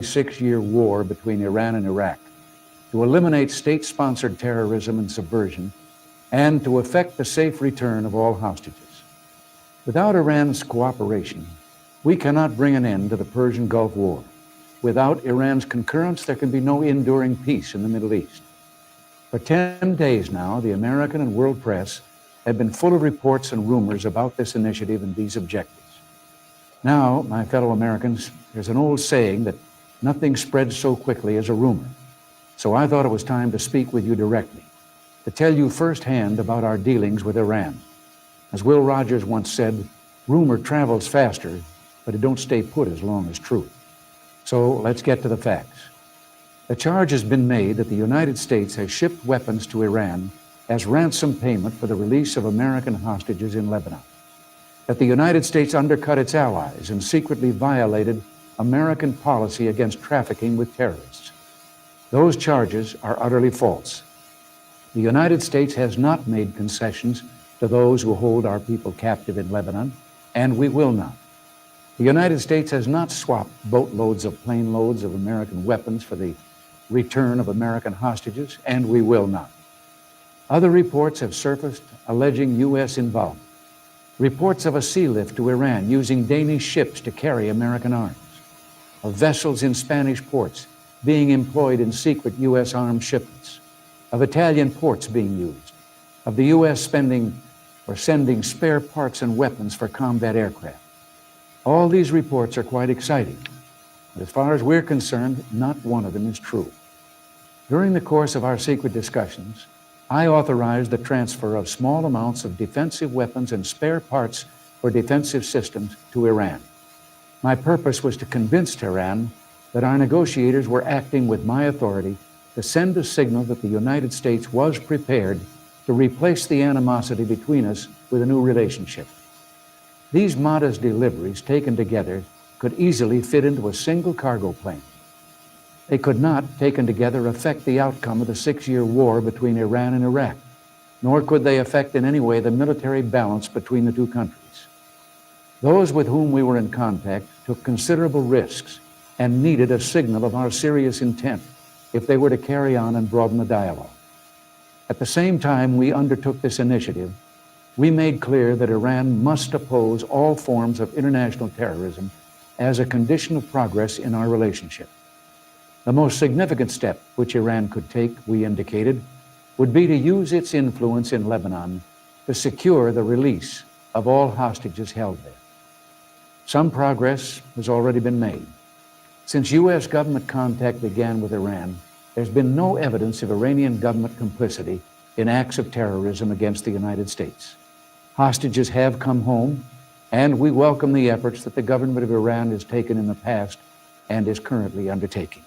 6-year war between Iran and Iraq, to eliminate state-sponsored terrorism and subversion, and to effect the safe return of all hostages. Without Iran's cooperation, we cannot bring an end to the Persian Gulf War. Without Iran's concurrence, there can be no enduring peace in the Middle East. For 10 days now, the American and world press have been full of reports and rumors about this initiative and these objectives. Now, my fellow Americans, there's an old saying that nothing spreads so quickly as a rumor. So I thought it was time to speak with you directly, to tell you firsthand about our dealings with Iran. As Will Rogers once said, rumor travels faster, but it don't stay put as long as truth. So let's get to the facts. The charge has been made that the United States has shipped weapons to Iran as ransom payment for the release of American hostages in Lebanon. That the United States undercut its allies and secretly violated American policy against trafficking with terrorists. Those charges are utterly false. The United States has not made concessions to those who hold our people captive in Lebanon, and we will not. The United States has not swapped boatloads of plane loads of American weapons for the return of American hostages, and we will not. Other reports have surfaced alleging U.S. involvement. Reports of a sea lift to Iran using Danish ships to carry American arms, of vessels in Spanish ports being employed in secret U.S. arms shipments, of Italian ports being used, of the U.S. spending or sending spare parts and weapons for combat aircraft. All these reports are quite exciting, but as far as we're concerned, not one of them is true. During the course of our secret discussions, I authorized the transfer of small amounts of defensive weapons and spare parts for defensive systems to Iran. My purpose was to convince Tehran that our negotiators were acting with my authority to send a signal that the United States was prepared to replace the animosity between us with a new relationship. These modest deliveries, taken together, could easily fit into a single cargo plane. They could not, taken together, affect the outcome of the 6-year war between Iran and Iraq, nor could they affect in any way the military balance between the two countries. Those with whom we were in contact took considerable risks and needed a signal of our serious intent if they were to carry on and broaden the dialogue. At the same time we undertook this initiative, we made clear that Iran must oppose all forms of international terrorism as a condition of progress in our relationship. The most significant step which Iran could take, we indicated, would be to use its influence in Lebanon to secure the release of all hostages held there. Some progress has already been made. Since U.S. government contact began with Iran, there's been no evidence of Iranian government complicity in acts of terrorism against the United States. Hostages have come home, and we welcome the efforts that the government of Iran has taken in the past and is currently undertaking.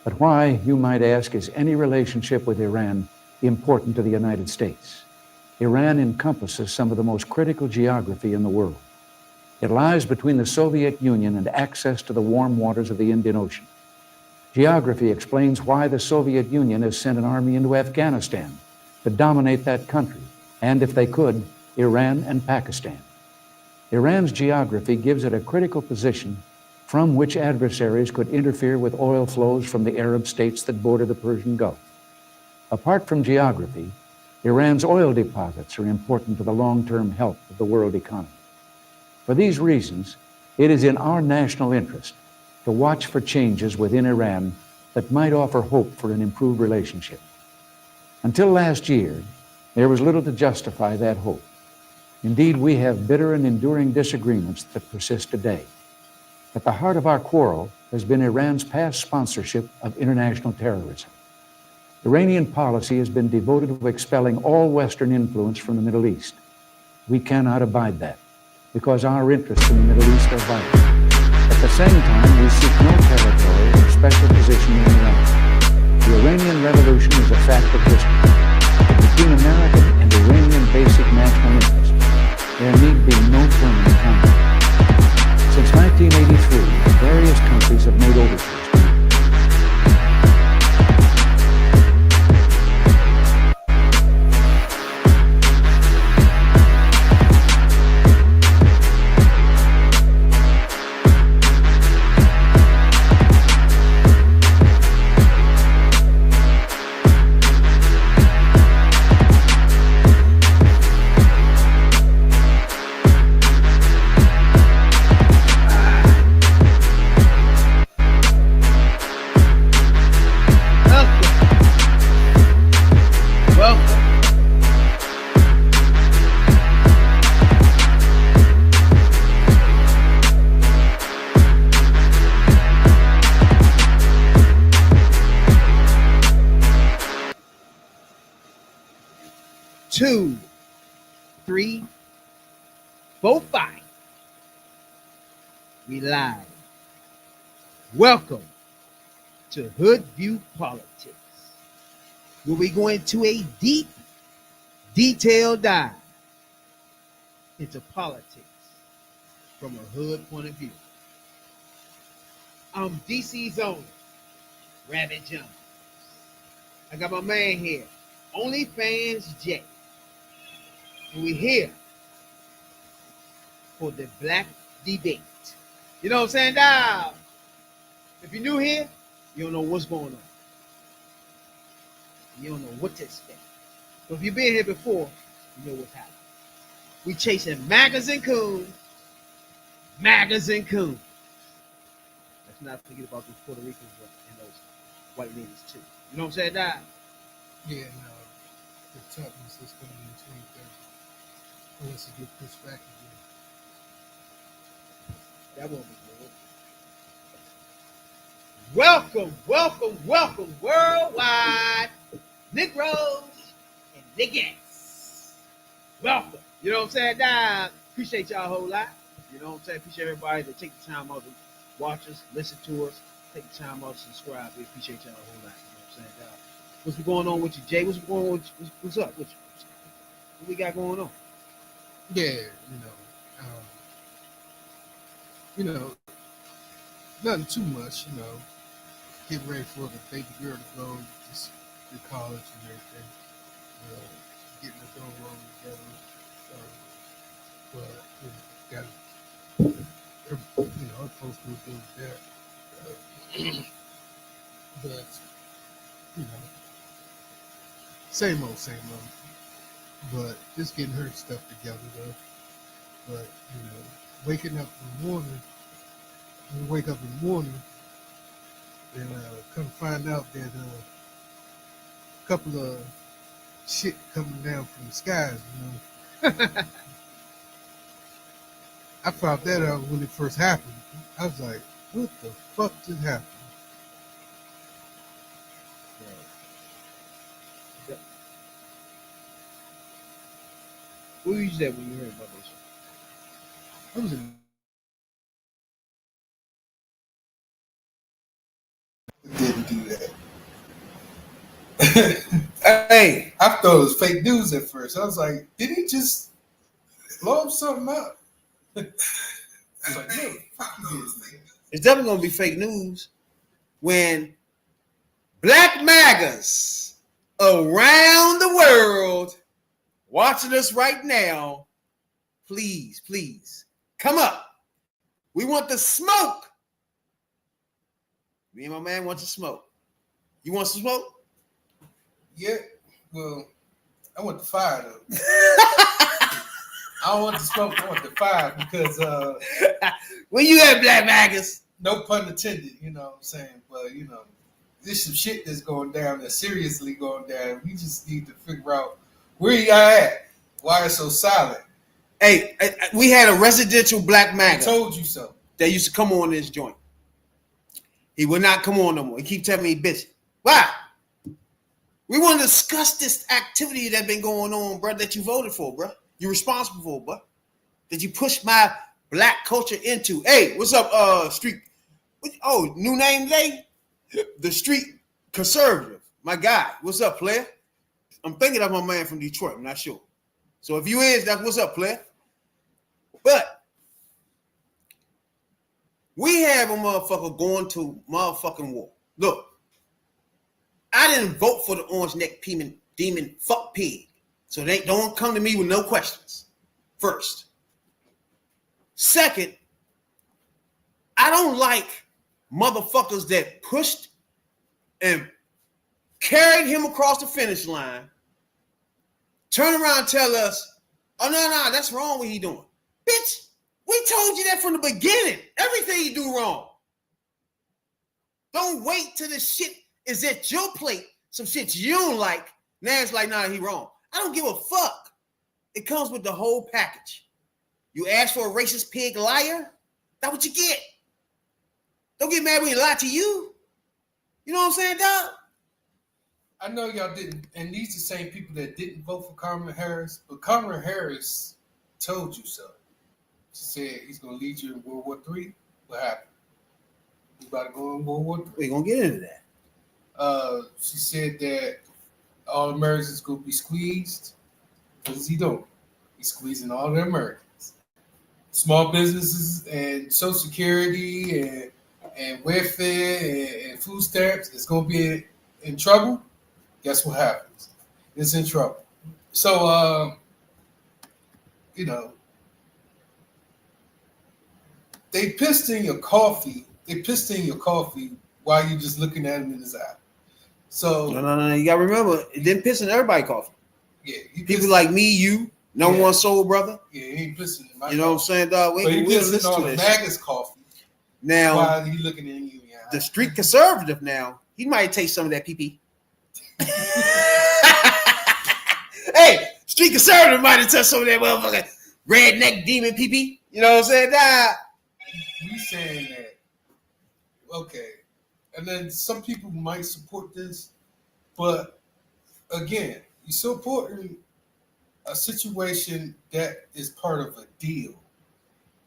But why, you might ask, is any relationship with Iran important to the United States? Iran encompasses some of the most critical geography in the world. It lies between the Soviet Union and access to the warm waters of the Indian Ocean. Geography explains why the Soviet Union has sent an army into Afghanistan to dominate that country, and if they could, Iran and Pakistan. Iran's geography gives it a critical position from which adversaries could interfere with oil flows from the Arab states that border the Persian Gulf. Apart from geography, Iran's oil deposits are important to the long-term health of the world economy. For these reasons, it is in our national interest to watch for changes within Iran that might offer hope for an improved relationship. Until last year, there was little to justify that hope. Indeed, we have bitter and enduring disagreements that persist today. At the heart of our quarrel has been Iran's past sponsorship of international terrorism. Iranian policy has been devoted to expelling all Western influence from the Middle East. We cannot abide that, because our interests in the Middle East are vital. At the same time, we seek no territory or special position in Iran. The Iranian Revolution is a fact of history. Between American and Iranian basic national interests, there need be no permanent conflict. Since 1983, various countries have made overtures. 2, 3, 4, 5. We live. Welcome to Hoodview Politics, where we go into a deep, detailed dive into politics from a hood point of view. I'm DC's own Rabbit Jones. I got my man here, OnlyFans J. And we're here for the black debate. You know what I'm saying? Now, if you're new here, you don't know what's going on. You don't know what to expect. But if you've been here before, you know what's happening. We chasing magazine coons. Let's not forget about those Puerto Ricans and those white ladies too. You know what I'm saying, Dad? Yeah, no. The toughness is coming in 2030. Unless it get pushed back again. That won't be good. Welcome, worldwide Negroes and niggas. Welcome. You know what I'm saying, Dad? Appreciate y'all a whole lot. You know what I'm saying? Appreciate everybody that take the time out to watch us, listen to us, take the time out to subscribe. We appreciate y'all a whole lot. You know what I'm saying, Dad? What's going on with you, Jay? What's going on with you? What's up with you? What we got going on? Yeah, nothing too much, Get ready for the baby girl to go just to college and everything. Getting the door rolled together. But her post will do that. But same old. But just getting her stuff together though. But waking up in the morning, when we wake up in the morning, and come find out that a couple of shit coming down from the skies, I found that out when it first happened. I was like, what the fuck just happened? What you said when you heard about this? I was in didn't do that. Hey, I thought it was fake news at first. I was like, did he just blow up something up? I was like, no, it's definitely gonna be fake news when black MAGAs around the world watching us right now. Please come up. We want the smoke. Me and my man want to smoke. You want some smoke? Yeah, well, I want the fire though. I don't want the smoke, I want the fire because where you at, black MAGAs? No pun intended, you know what I'm saying? But there's some shit that's going down, that's seriously going down. We just need to figure out where y'all at. Why it's so silent? Hey, we had a residential black MAGA. I told you so. That used to come on this joint. He would not come on no more. He keep telling me, bitch. Why? We want to discuss this activity that's been going on, bro, that you voted for, bro. You're responsible for, bro. That you pushed my black culture into. Hey, what's up, street? Oh, new name today? The Street Conservative. My guy. What's up, player? I'm thinking of my man from Detroit. I'm not sure. So if you is, that's what's up, player. But we have a motherfucker going to motherfucking war. Look, I didn't vote for the orange neck demon fuck pig. So they don't come to me with no questions. First. Second, I don't like motherfuckers that pushed and carried him across the finish line, turn around and tell us, oh, no, that's wrong what he doing. Bitch, we told you that from the beginning. Everything you do wrong. Don't wait till the shit is at your plate, some shit you don't like. Now it's like, nah, he wrong. I don't give a fuck. It comes with the whole package. You ask for a racist pig liar, that's what you get. Don't get mad when he lie to you. You know what I'm saying, dog? I know y'all didn't, and these are the same people that didn't vote for Kamala Harris, but Kamala Harris told you so. She said he's going to lead you in World War III. What happened? He's about to go in World War III. We're going to get into that. She said that all Americans going to be squeezed. What is he doing? He's squeezing all the Americans. Small businesses and Social Security and welfare and food stamps is going to be in trouble. Guess what happens? It's in trouble. So, you know, they pissed in your coffee. They pissed in your coffee while you're just looking at him in his eye. So No. You gotta remember, it didn't piss in everybody's coffee. Yeah, people like me, you, number one soul brother. Yeah, he ain't pissing in my You know what I'm saying, dog? But he pissing on the MAGA's coffee. Now, while he looking in you, the street conservative now, he might take some of that pee. Hey, street conservative might have touched some of that motherfucking redneck demon pee. You know what I'm saying? Nah. We saying that. Okay. And then some people might support this, but again, you're supporting a situation that is part of a deal.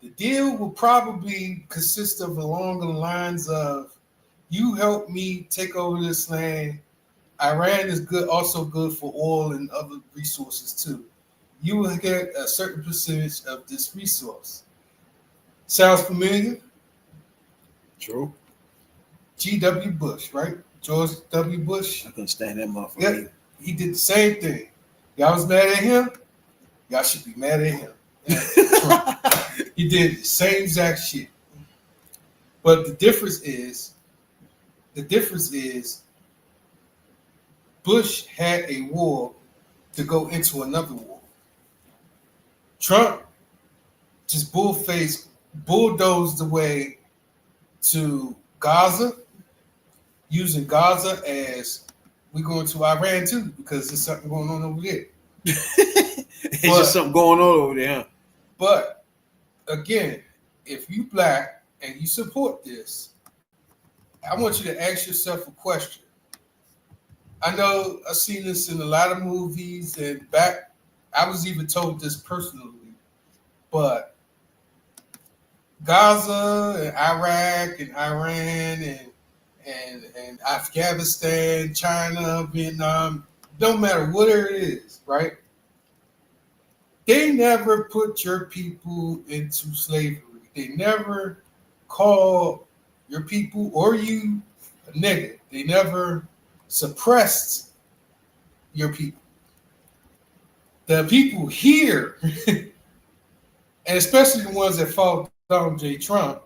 The deal will probably consist of along the lines of you help me take over this land. Iran is good, also good for oil and other resources too. You will get a certain percentage of this resource. Sounds familiar? True. G.W. Bush, right? George W. Bush. I couldn't stand that motherfucker. Yeah, he did the same thing. Y'all was mad at him. Y'all should be mad at him. He did the same exact shit. But the difference is, Bush had a war to go into another war. Trump just bulldozed the way to Gaza, using Gaza as we going to Iran too, because there's something going on over there. It's just something going on over there. Huh? But again, if you black and you support this, I want you to ask yourself a question. I know I've seen this in a lot of movies, and I was even told this personally, but Gaza and Iraq and Iran and Afghanistan, China, Vietnam, don't matter what it is, right? They never put your people into slavery. They never called your people or you a nigga. They never suppressed your people. The people here, and especially the ones that fought Donald J. Trump,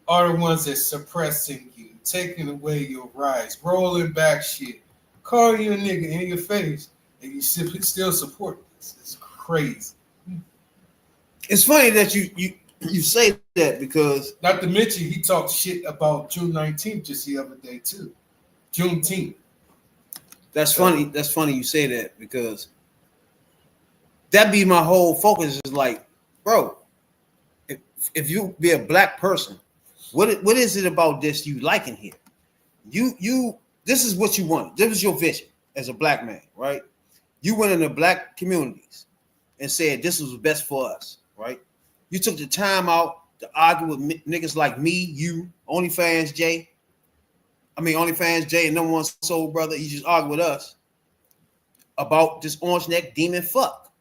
are the ones that's suppressing you, taking away your rights, rolling back shit, calling you a nigga in your face, and you still support this. It's crazy. It's funny that you say that, because not to mention he talked shit about June 19th just the other day too. Juneteenth. That's funny. That's funny you say that, because that be my whole focus is like, bro, if you be a black person, what is it about this you like in here? You this is what you want. This is your vision as a black man, right? You went into black communities and said this was best for us, right? You took the time out to argue with niggas like me, you, OnlyFans Jay and number one soul brother. You just argue with us about this orange neck demon fuck.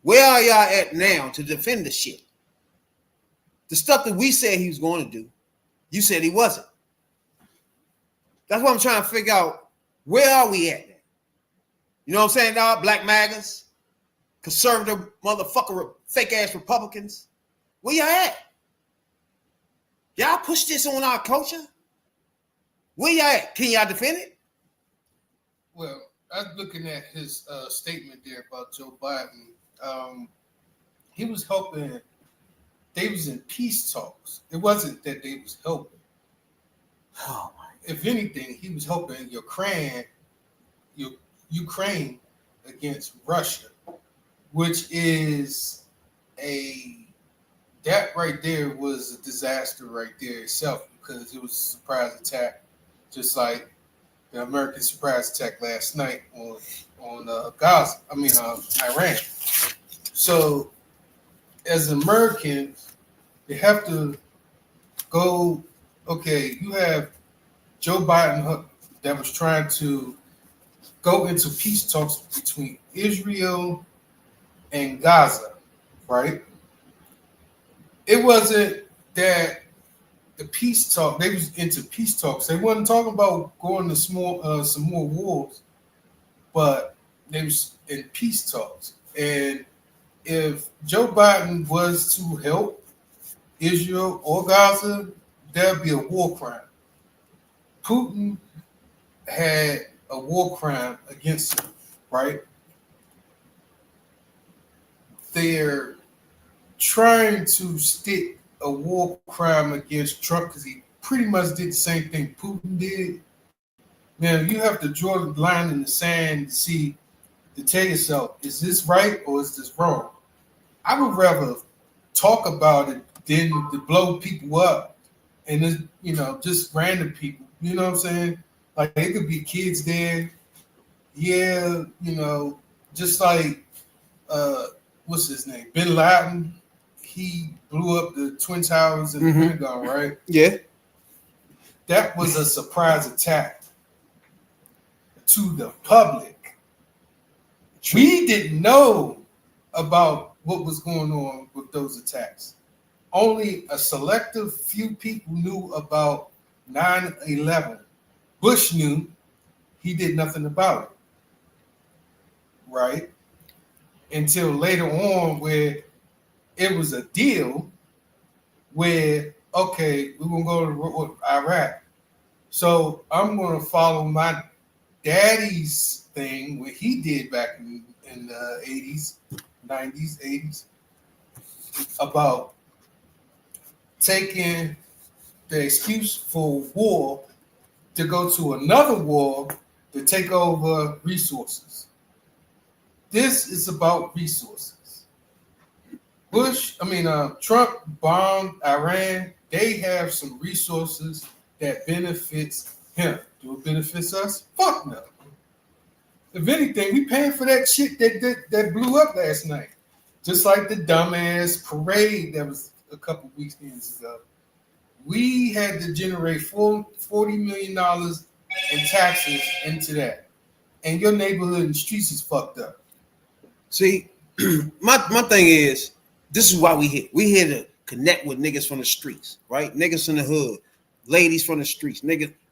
Where are y'all at now to defend the shit? The stuff that we said he was going to do, you said he wasn't. That's what I'm trying to figure out. Where are we at now? You know what I'm saying, dog? Black MAGAs, conservative motherfucker, fake ass Republicans. Where y'all at? Y'all push this on our culture? Where y'all at? Can y'all defend it? Well, I was looking at his statement there about Joe Biden. He was helping. They was in peace talks. It wasn't that they was helping. Oh my! If anything, he was helping Ukraine against Russia, which is that right there was a disaster right there itself, because it was a surprise attack, just like the American surprise attack last night on Gaza. Iran. So, as Americans, they have to go. Okay, you have Joe Biden that was trying to go into peace talks between Israel and Gaza, right? It wasn't that the peace talk, they was into peace talks. They wasn't talking about going to some more wars, but they was in peace talks. And if Joe Biden was to help Israel or Gaza, there'd be a war crime. Putin had a war crime against him, right? They're trying to stick a war crime against Trump because he pretty much did the same thing Putin did. Now, you have to draw the line in the sand to tell yourself, is this right or is this wrong? I would rather talk about it than to blow people up and, just random people. You know what I'm saying? Like, it could be kids there. Yeah, just like, what's his name? Bin Laden. He blew up the Twin Towers in the Pentagon, right? Yeah. That was a surprise attack to the public. We didn't know about what was going on with those attacks. Only a selective few people knew about 9/11. Bush knew. He did nothing about it, right? Until later on, where it was a deal where, okay, we're going to go to Iraq. So I'm going to follow my daddy's thing, what he did back in the 80s, 90s, 80s, about taking the excuse for war to go to another war to take over resources. This is about resources. Trump bombed Iran. They have some resources that benefits him. Do it benefits us? Fuck no. If anything, we paying for that shit that blew up last night. Just like the dumbass parade that was a couple weekends ago. We had to generate $40 million in taxes into that. And your neighborhood and streets is fucked up. See, my thing is, this is why we here. We here to connect with niggas from the streets, right? Niggas in the hood, ladies from the streets,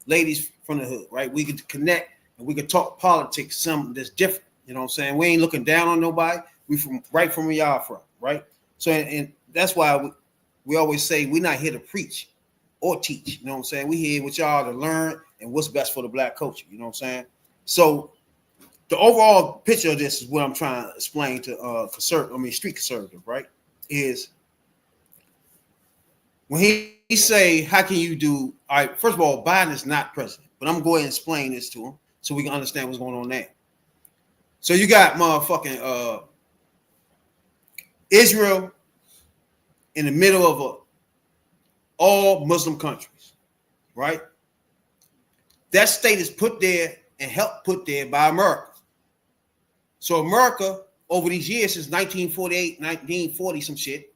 ladies from the hood, right? We can connect and we can talk politics, something that's different. You know what I'm saying? We ain't looking down on nobody. We from where y'all from, right? So, and that's why we always say we're not here to preach or teach. You know what I'm saying? We here with y'all to learn and what's best for the black culture. You know what I'm saying? So the overall picture of this is what I'm trying to explain to street conservative, right? Is when he say, how can you do, all right, first of all, Biden is not president, but I'm going to go ahead and explain this to him so we can understand what's going on there. So you got motherfucking Israel in the middle of all Muslim countries, right? That state is put there and helped put there by America. So America, over these years, since 1948, 1940, some shit,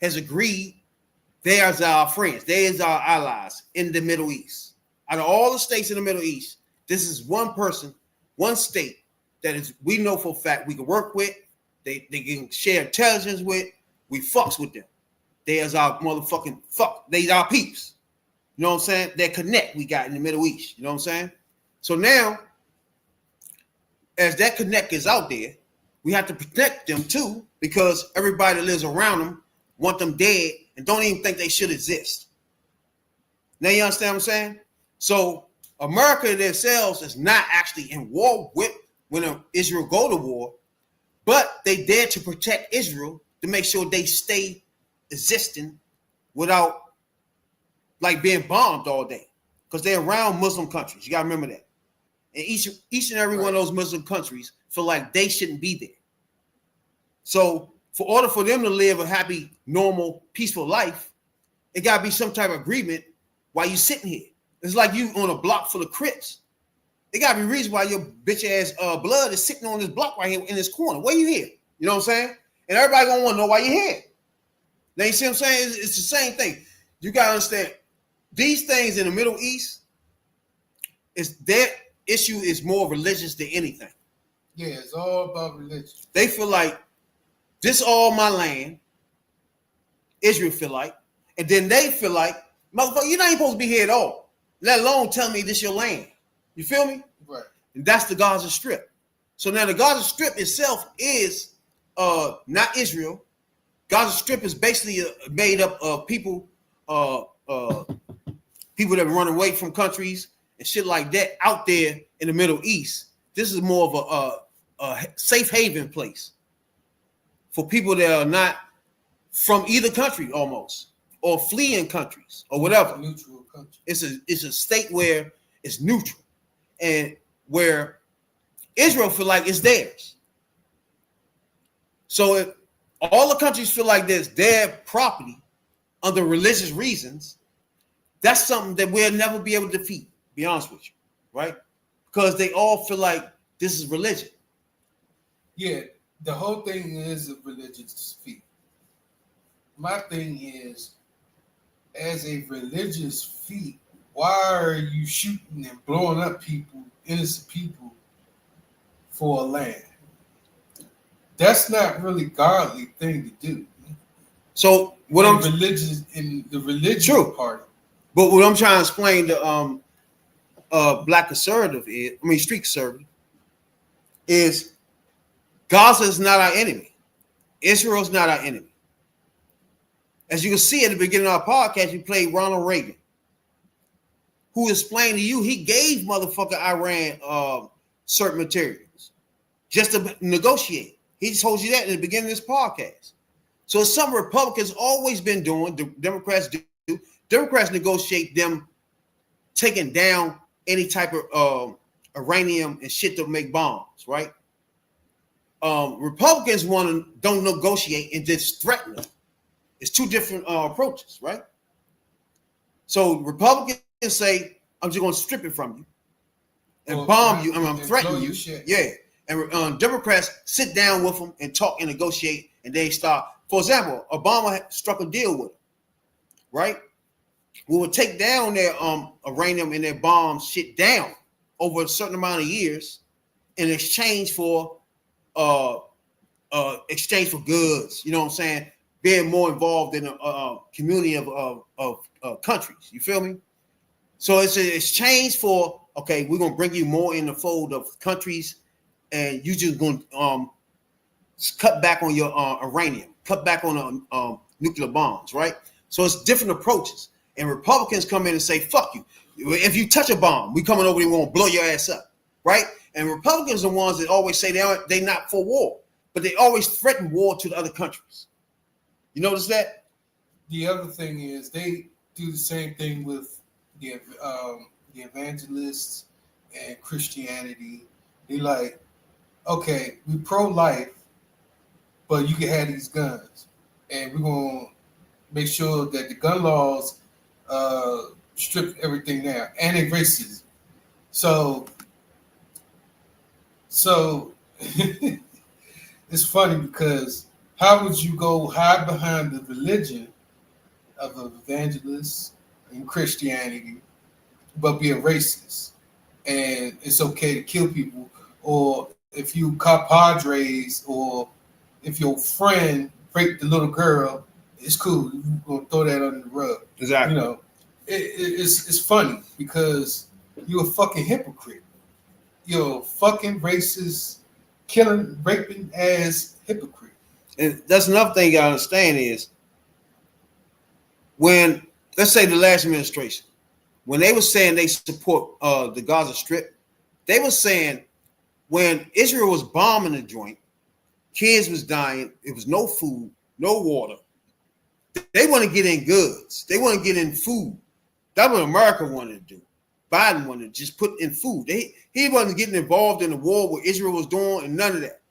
has agreed there's our friends, there's our allies in the Middle East. Out of all the states in the Middle East, this is one person, one state that is we know for a fact we can work with, they can share intelligence with, we fucks with them. There's our motherfucking fuck, they's our peeps. You know what I'm saying? That connect we got in the Middle East. You know what I'm saying? So now, as that connect is out there, we have to protect them too, because everybody that lives around them want them dead and don't even think they should exist. Now you understand what I'm saying? So America themselves is not actually in war with when Israel go to war, but they dare to protect Israel to make sure they stay existing without like being bombed all day, because they're around Muslim countries. You got to remember that. And each and every one of those Muslim countries feel like they shouldn't be there. So for order for them to live a happy, normal, peaceful life, it got to be some type of agreement while you sitting here. It's like you on a block full of Crips It gotta be reason why your bitch ass blood is sitting on this block right here in this corner. Why you here? You know what I'm saying? And everybody gonna want to know why you here. Now you see what I'm saying? It's the same thing. You gotta understand these things in the Middle East. Is their issue is more religious than anything. Yeah, it's all about religion. They feel like this all my land. Israel feel like, and then they feel like, motherfucker, you're not even supposed to be here at all. Let alone tell me this your land. You feel me? Right. And that's the Gaza Strip. So now the Gaza Strip itself is not Israel. Gaza Strip is basically made up of people, people that run away from countries and shit like that out there in the Middle East. This is more of a safe haven place for people that are not from either country almost, or fleeing countries or whatever. Neutral country. It's a state where it's neutral, and where Israel feel like it's theirs. So if all the countries feel like this, their property under religious reasons, that's something that we'll never be able to defeat, be honest with you, right? Because they all feel like this is religion. Yeah, the whole thing is a religious feat. My thing is, as a religious feat, why are you shooting and blowing up people, innocent people, for a land? That's not really godly thing to do. So what I'm religious in the religious True. part. But what I'm trying to explain to black conservative is, street conservative, is Gaza is not our enemy. Israel is not our enemy. As you can see at the beginning of our podcast, you played Ronald Reagan, who explained to you he gave motherfucker Iran certain materials just to negotiate. He told you that in the beginning of this podcast. So it's something Republicans always been doing. The Democrats do. Democrats negotiate them taking down any type of uranium and shit to make bombs, right? Republicans don't negotiate and just threaten them. It's two different approaches, right? So Republicans say, I'm just going to strip it from you and bomb you. I'm threatening you. Yeah. And Democrats sit down with them and talk and negotiate, and they start. For example, Obama struck a deal with them, right? We would take down their uranium and their bomb shit down over a certain amount of years in exchange for goods. You know what I'm saying? Being more involved in a community of countries. You feel me? So it's an exchange for, okay, we're going to bring you more in the fold of countries, and you just going to cut back on your uranium, cut back on nuclear bombs, right? So it's different approaches. And Republicans come in and say, fuck you. If you touch a bomb, we coming over there, we're going to blow your ass up, right? And Republicans are the ones that always say they're not for war, but they always threaten war to the other countries. You notice that? The other thing is they do the same thing with the evangelists and Christianity. They like, okay, we pro-life, but you can have these guns, and we're gonna make sure that the gun laws strip everything down, and they racist. So it's funny because how would you go hide behind the religion of an evangelist in Christianity, but be a racist, and it's okay to kill people, or if you cop padres, or if your friend raped the little girl, it's cool. You're gonna throw that under the rug. Exactly. You know, it's funny because you're a fucking hypocrite. You're a fucking racist, killing, raping ass hypocrite. And that's another thing you gotta understand is when, let's say the last administration, when they were saying they support the Gaza Strip, they were saying when Israel was bombing the joint, kids was dying, it was no food, no water. They want to get in goods. They want to get in food. That's what America wanted to do. Biden wanted to just put in food. He wasn't getting involved in the war what Israel was doing and none of that.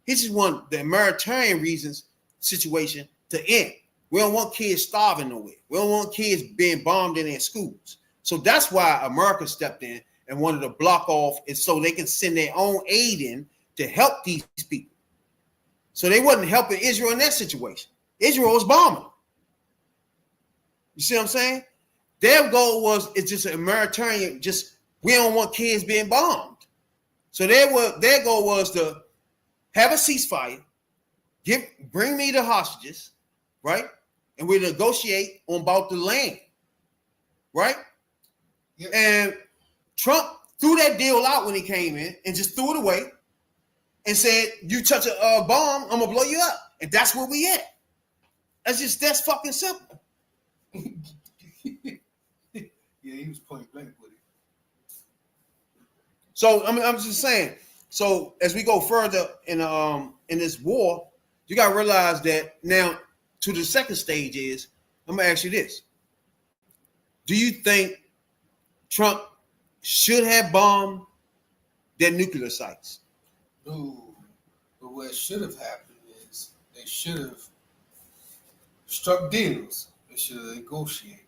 He just wanted the humanitarian reasons situation to end. We don't want kids starving nowhere. We don't want kids being bombed in their schools. So that's why America stepped in and wanted to block off, and so they can send their own aid in to help these people. So they wasn't helping Israel in that situation. Israel was bombing. You see what I'm saying? Their goal was, it's just a humanitarian, just we don't want kids being bombed. So their goal was to have a ceasefire, bring me the hostages, right? And we negotiate on about the land, right? Yep. And Trump threw that deal out when he came in and just threw it away and said, you touch a bomb, I'm gonna blow you up. And that's where we at. That's fucking simple. Yeah, he was point blank with it. So I'm just saying. So as we go further in this war, you gotta realize that now to the second stage is, I'm gonna ask you this. Do you think Trump should have bombed their nuclear sites? No, but what should have happened is they should have struck deals. They should have negotiated.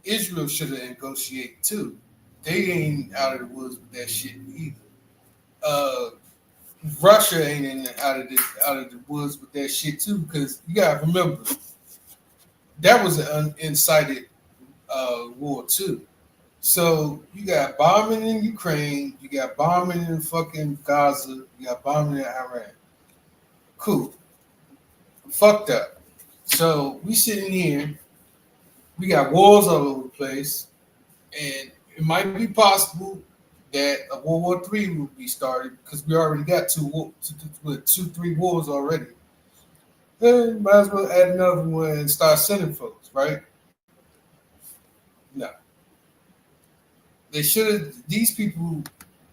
Israel should have negotiated too. They ain't out of the woods with that shit either. Russia ain't out of the woods with that shit too, because you gotta remember that was an incited war too. So you got bombing in Ukraine, you got bombing in fucking Gaza, you got bombing in Iran. Cool. Fucked up. So we sitting here, we got wars all over the place, and it might be possible that a World War III will be started because we already got 3 wars already. Then might as well add another one and start sending folks, right? No. They should have. These people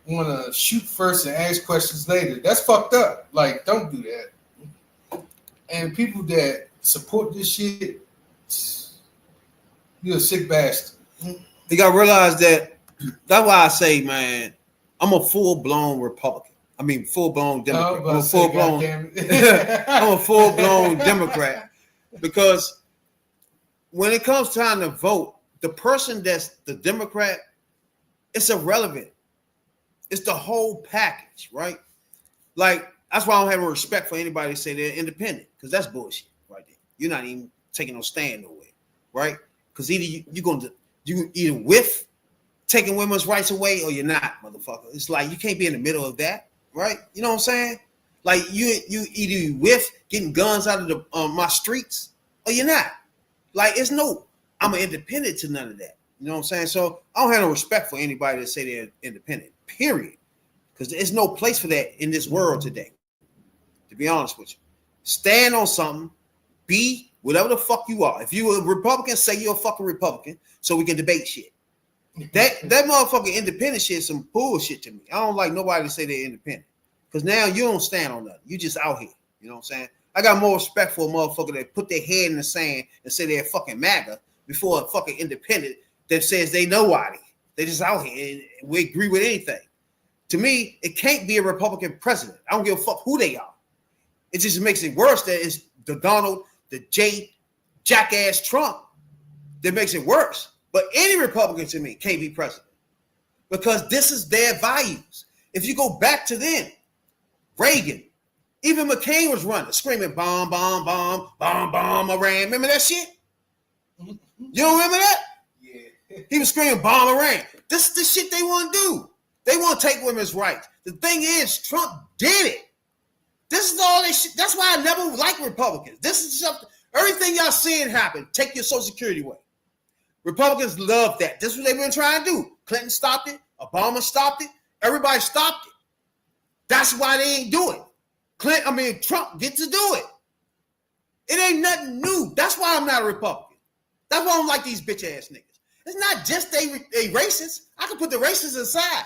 want to shoot first and ask questions later. That's fucked up. Like, don't do that. And people that support this shit, you're a sick bastard. You gotta realize that. That's why I say, man, I'm a full-blown Republican. I mean, full-blown Democrat. I'm a full-blown Democrat because when it comes time to vote, the person that's the Democrat, it's irrelevant. It's the whole package, right? Like, that's why I don't have respect for anybody that say they're independent, because that's bullshit right there. You're not even taking no stand nowhere, right? Because either you either with taking women's rights away or you're not, motherfucker. It's like you can't be in the middle of that, right? You know what I'm saying? Like you either with getting guns out of the my streets or you're not. Like it's no, I'm an independent to none of that. You know what I'm saying? So I don't have no respect for anybody that say they're independent, period. Because there's no place for that in this world today. To be honest with you. Stand on something, be whatever the fuck you are. If you're a Republican, say you're a fucking Republican so we can debate shit. That motherfucking independent shit is some bullshit to me. I don't like nobody to say they're independent. Because now you don't stand on nothing. You just out here. You know what I'm saying? I got more respect for a motherfucker that put their head in the sand and say they're fucking MAGA before a fucking independent that says they nobody. They just out here and we agree with anything. To me, it can't be a Republican president. I don't give a fuck who they are. It just makes it worse that it's the Donald, the jackass Trump that makes it worse. But any Republican to me can't be president because this is their values. If you go back to then, Reagan, even McCain was running, screaming bomb, bomb, bomb, bomb, bomb, Iran. Remember that shit? You don't remember that? Yeah. He was screaming bomb Iran. This is the shit they want to do. They want to take women's rights. The thing is, Trump did it. This is all this shit. That's why I never like Republicans. This is something, everything y'all seeing happen, take your Social Security away. Republicans love that. This is what they've been trying to do. Clinton stopped it. Obama stopped it. Everybody stopped it. That's why they ain't do it. Trump gets to do it. It ain't nothing new. That's why I'm not a Republican. That's why I don't like these bitch ass niggas. It's not just they racist. I can put the racists aside.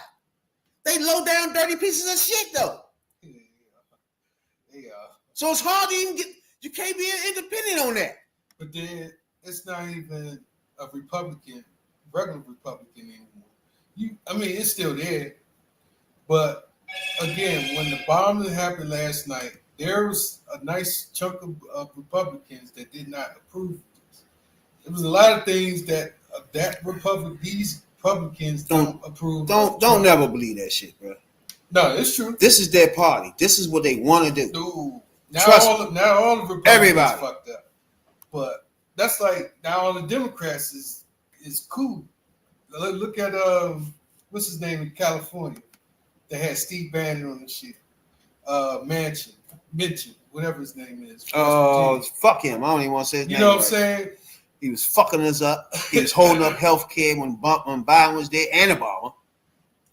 They low down dirty pieces of shit though. Yeah. So it's hard to even get, you can't be independent on that. But then it's not even a Republican, regular Republican anymore. It's still there. But again, when the bombing happened last night, there was a nice chunk of Republicans that did not approve of this. There was a lot of things that these Republicans don't approve. Don't never believe that shit, bro. No, it's true. This is their party. This is what they want to do. Dude, now Trust all the Republicans everybody fucked up. But that's like now all the Democrats is cool. Look at what's his name in California? They had Steve Bannon on the shit. Mention, whatever his name is. Fuck him. I don't even want to say his name. You know what I'm right. saying? He was fucking us up. He was holding up health care when Biden was there and Obama.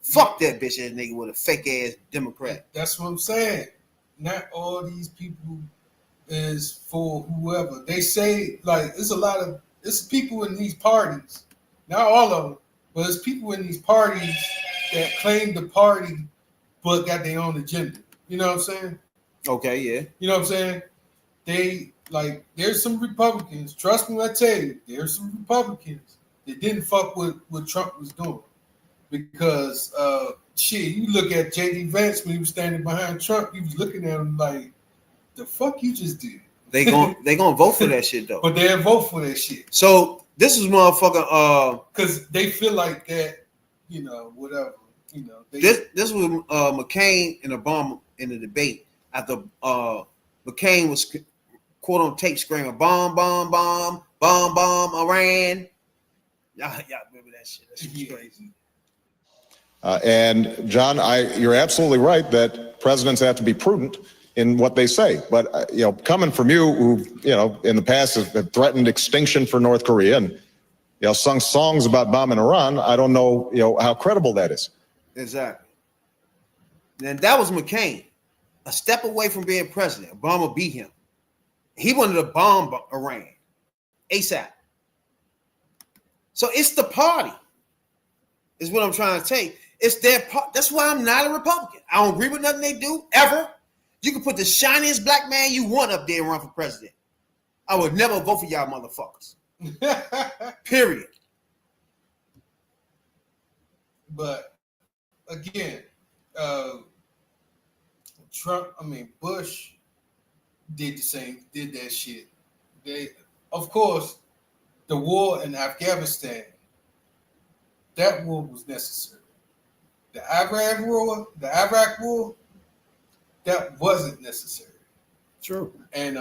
Fuck that bitch ass nigga with a fake ass Democrat. That's what I'm saying. Not all these people is for whoever. They say like it's people in these parties. Not all of them, but it's people in these parties that claim the party but got their own agenda. You know what I'm saying? Okay, yeah. You know what I'm saying? They like there's some Republicans. Trust me when I tell you, there's some Republicans that didn't fuck with what Trump was doing. Because you look at J.D. Vance when he was standing behind Trump, he was looking at him like, the fuck you just did. They gonna vote for that shit though. But they'll vote for that shit. So this is motherfucker because they feel like that, whatever. This was McCain and Obama in the debate after McCain was quote on tape screaming bomb, bomb, bomb, bomb, bomb, Iran. Y'all remember that shit. That shit was crazy. And John, you're absolutely right that presidents have to be prudent in what they say. But coming from you, who in the past have threatened extinction for North Korea and sung songs about bombing Iran, I don't know how credible that is. Exactly. And that was McCain, a step away from being president. Obama beat him. He wanted to bomb Iran ASAP. So it's the party, is what I'm trying to say. It's their part. That's why I'm not a Republican. I don't agree with nothing they do, ever. You can put the shiniest black man you want up there and run for president. I would never vote for y'all motherfuckers. Period. But again, Bush did that shit. Of course, the war in Afghanistan, that war was necessary. The Iraq war, that wasn't necessary. True. And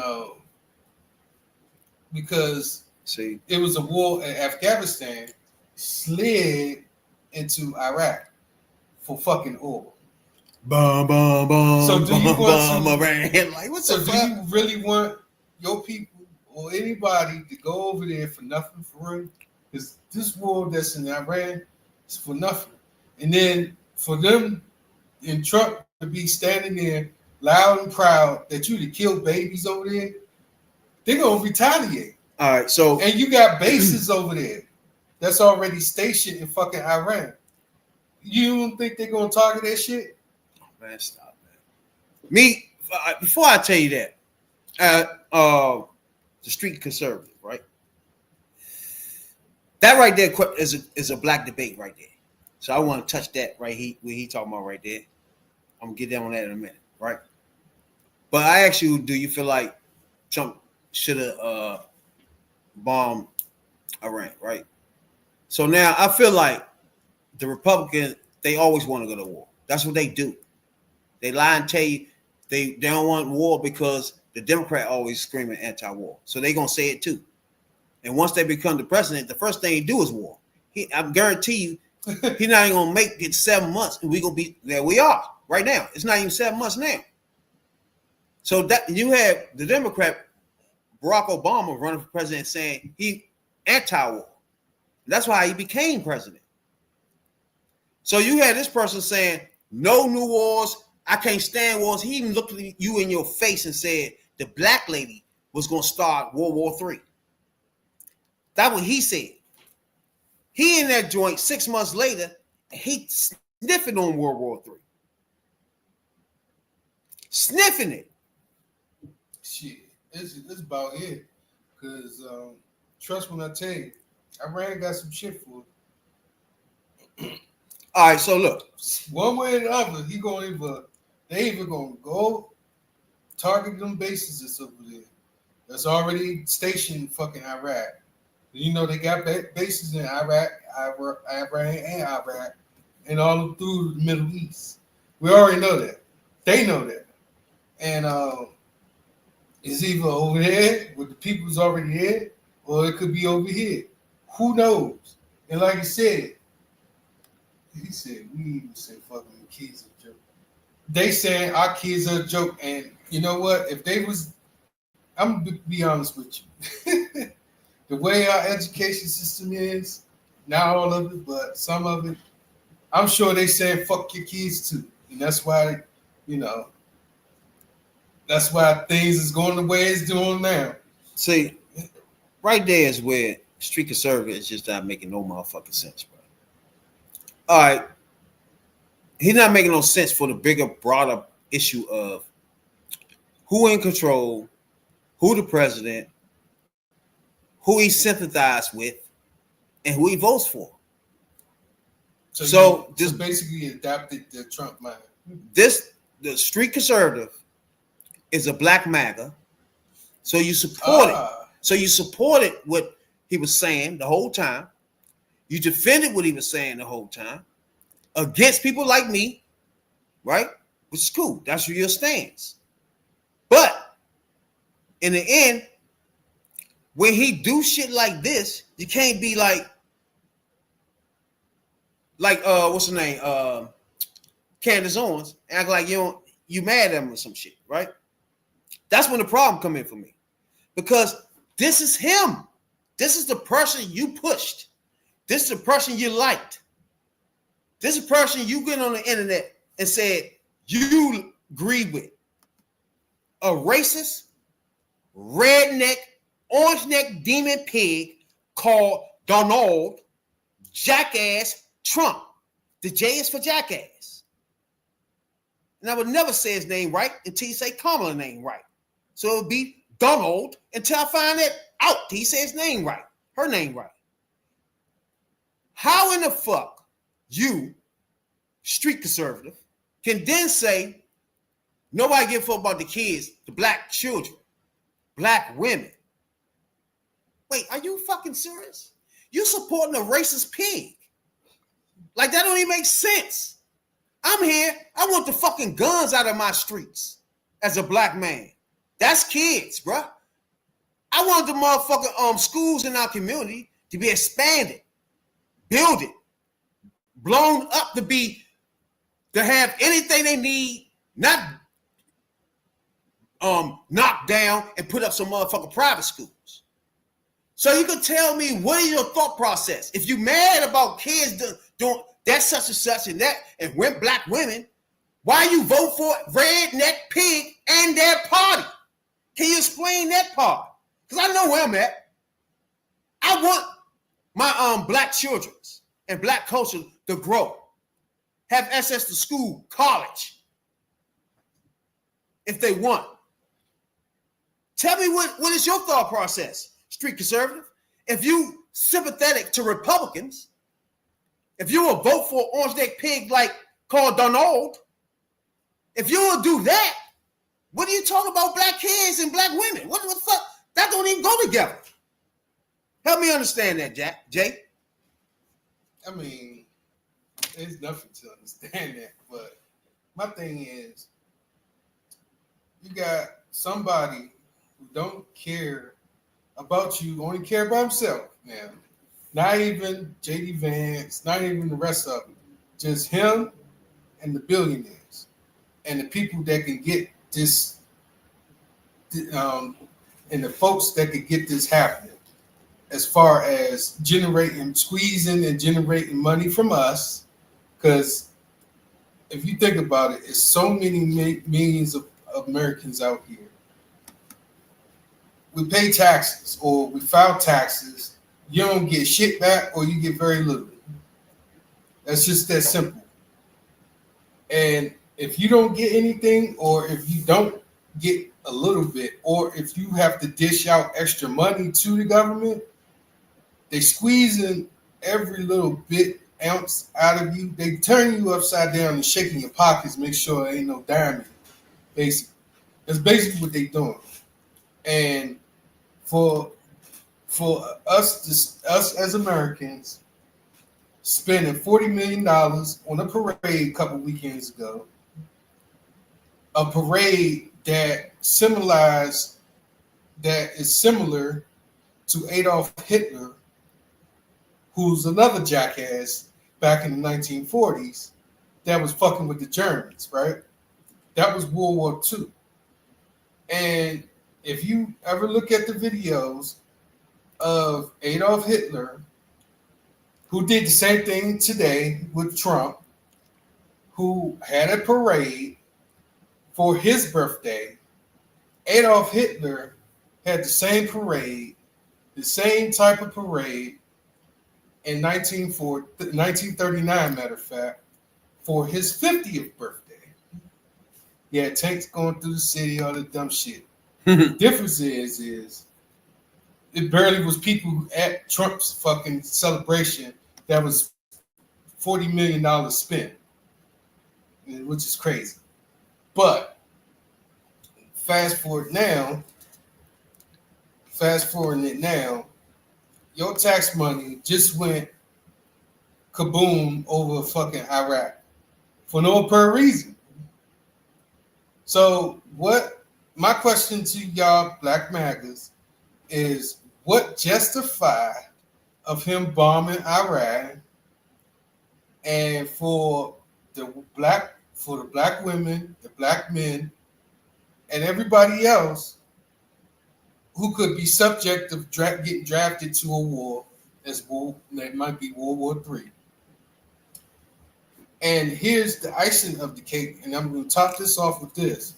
because it was a war in Afghanistan, slid into Iraq for fucking oil. Bum, bum, bum, so do you want to, do you really want your people or anybody to go over there for nothing for real? Because this war that's in Iran is for nothing. And then for them in Trump to be standing there loud and proud that you'd have killed babies over there, they're gonna retaliate. All right, so and you got bases over there that's already stationed in fucking Iran. You don't think they're gonna target that shit? Oh, man, stop, man. Before I tell you that, the street conservative, right? That right there is a black debate right there. So I want to touch that right where he talking about right there. I'm gonna get down on that in a minute, right? But I ask you, do you feel like Trump should have bombed Iran, right? So now I feel like the Republicans, they always want to go to war. That's what they do. They lie and tell you they don't want war because the Democrat always screaming anti-war. So they're gonna say it too. And once they become the president, the first thing he do is war. I guarantee you, he's not even gonna make it 7 months, and we're gonna be there. We are right now. It's not even 7 months now. So that you have the Democrat Barack Obama running for president saying he anti-war. That's why he became president. So you had this person saying no new wars. I can't stand wars. He even looked at you in your face and said the black lady was gonna start World War III. That's what he said. He in that joint 6 months later, he sniffing on World War III. Sniffing it. Shit, it's about it. Because trust when I tell you, Iran got some shit for it. All right, so look. One way or the other, they either gonna go target them bases that's over there that's already stationed in fucking Iraq. You know they got bases in Iraq, and all through the Middle East. We already know that. They know that. And it's either over there with the people who's already there, or it could be over here. Who knows? And like he said, we even say fucking kids are a joke. They saying our kids are a joke, and you know what? If they was, I'm gonna be honest with you. The way our education system is, not all of it, but some of it, I'm sure they saying fuck your kids too. And that's why, you know, that's why things is going the way it's doing now. See, right there is where street conservative is just not making no motherfucking sense, bro. All right. He's not making no sense for the bigger, broader issue of who in control, who the president, who he sympathized with, and who he votes for. So just basically adapted the Trump mind. The street conservative is a black MAGA. So you support it. So you supported what he was saying the whole time. You defended what he was saying the whole time against people like me, right? Which is cool. That's your stance. But in the end, when he do shit like this, you can't be like what's her name? Candace Owens, act like you mad at him or some shit, right? That's when the problem come in for me. Because this is him. This is the person you pushed. This is the person you liked. This is the person you get on the internet and said you agree with. A racist, redneck, orange neck demon pig called Donald Jackass Trump. The J is for jackass. And I would never say his name right until you say Kamala's name right. So it would be Donald until I find it out. He says his name right, her name right. How in the fuck you, street conservative, can then say nobody give a fuck about the kids, the black children, black women? Wait, are you fucking serious? You supporting a racist pig? Like that don't even make sense. I'm here. I want the fucking guns out of my streets as a black man. That's kids, bro. I want the motherfucking schools in our community to be expanded, build it, blown up to have anything they need, not knocked down and put up some motherfucking private schools. So you can tell me what is your thought process? If you mad about kids doing that such and such and that and went black women, why you vote for redneck pig and their party? Can you explain that part? Because I know where I'm at. I want my black children and black culture to grow, have access to school, college, if they want. Tell me what is your thought process, street conservative? If you sympathetic to Republicans, if you will vote for orange neck pig like called Donald, if you will do that, what are you talking about black kids and black women? What the fuck? That don't even go together. Help me understand that, Jay. I mean, there's nothing to understand that, but my thing is, you got somebody who don't care about you, only care about himself now. Not even J.D. Vance, not even the rest of them. Just him and the billionaires and the people that can get this, and the folks that can get this happening as far as squeezing and generating money from us. Because if you think about it, it's so many millions of Americans out here. We pay taxes or we file taxes. You don't get shit back or you get very little. That's just that simple. And if you don't get anything, or if you don't get a little bit, or if you have to dish out extra money to the government, they squeezing every little bit ounce out of you. They turn you upside down and shaking your pockets, make sure there ain't no diamond. Basically, that's basically what they doing. And for for us as Americans spending $40 million on a parade a couple weekends ago, a parade that is similar to Adolf Hitler, who's another jackass back in the 1940s that was fucking with the Germans, right? That was World War II. And if you ever look at the videos of Adolf Hitler, who did the same thing today with Trump, who had a parade for his birthday, Adolf Hitler had the same parade, the same type of parade in 1939, matter of fact, for his 50th birthday. Yeah, tanks going through the city, all the dumb shit. The difference is it barely was people at Trump's fucking celebration that was $40 million spent, which is crazy. But fast forwarding it now, your tax money just went kaboom over fucking Iraq for no apparent reason. So what my question to y'all black MAGAs is, what justified of him bombing Iraq and for the black women, the black men, and everybody else who could be subject of getting drafted to a war that might be World War III. And here's the icing of the cake, and I'm going to top this off with this.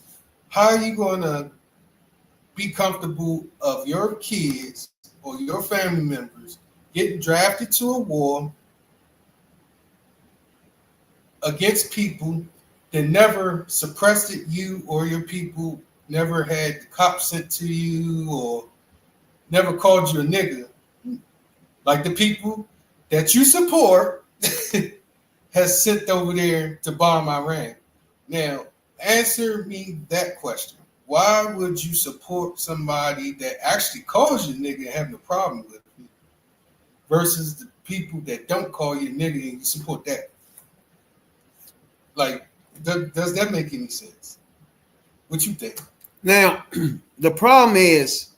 How are you going to be comfortable of your kids or your family members getting drafted to a war against people that never suppressed it, you or your people never had the cops sent to you or never called you a nigga? Like the people that you support has sent over there to bomb Iran. Now, answer me that question. Why would you support somebody that actually calls you nigga and having a problem with you versus the people that don't call you nigga and you support that? Like, does that make any sense? What you think? Now, the problem is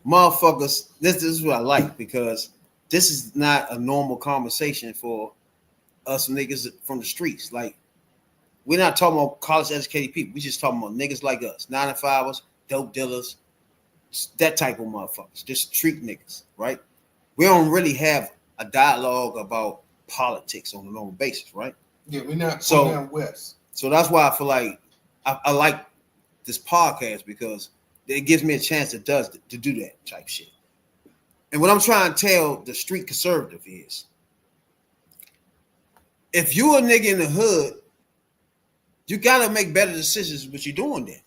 motherfuckers, this is what I like, because this is not a normal conversation for us niggas from the streets. Like, we're not talking about college educated people. We just talking about niggas like us, 9-to-5ers, dope dealers, that type of motherfuckers, just street niggas, right? We don't really have a dialogue about politics on a normal basis, right? Yeah, we're not so down west. So that's why I feel like I like this podcast, because it gives me a chance to do that type shit. And what I'm trying to tell the street conservative is, if you a nigga in the hood, you gotta make better decisions what you're doing then.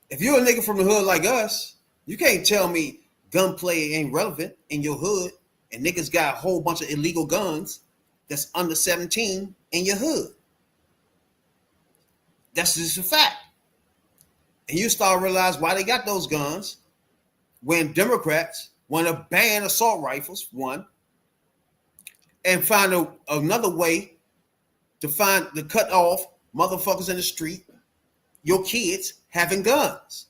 If you're a nigga from the hood like us, you can't tell me gunplay ain't relevant in your hood and niggas got a whole bunch of illegal guns that's under 17 in your hood. That's just a fact. And you start to realize why they got those guns when Democrats want to ban assault rifles, one, and find another way to cut off motherfuckers in the street, your kids having guns.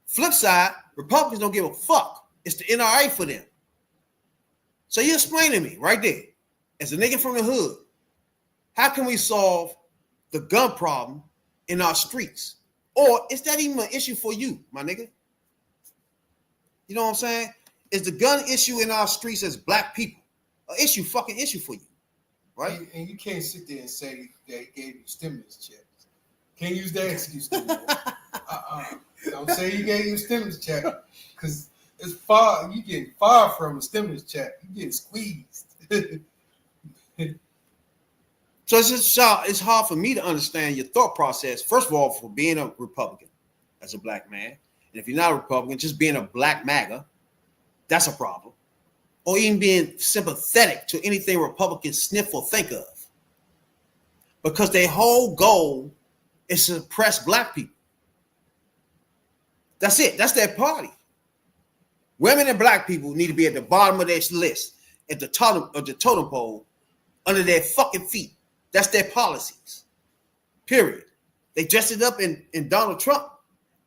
Flip side, Republicans don't give a fuck. It's the NRA for them. So you explain to me right there, as a nigga from the hood, how can we solve the gun problem in our streets? Or is that even an issue for you, my nigga? You know what I'm saying? Is the gun issue in our streets as black people an fucking issue for you? Right? And you can't sit there and say that he gave you stimulus checks. Can't use that excuse no more. Don't say he gave you a stimulus check, because it's far. You getting far from a stimulus check. You getting squeezed. So it's hard for me to understand your thought process. First of all, for being a Republican as a black man, and if you're not a Republican, just being a black MAGA, that's a problem. Or even being sympathetic to anything Republicans sniff or think of, because their whole goal is to suppress black people. That's it. That's their party. Women and black people need to be at the bottom of their list, at the totem pole, under their fucking feet. That's their policies. Period. They dressed it up in Donald Trump,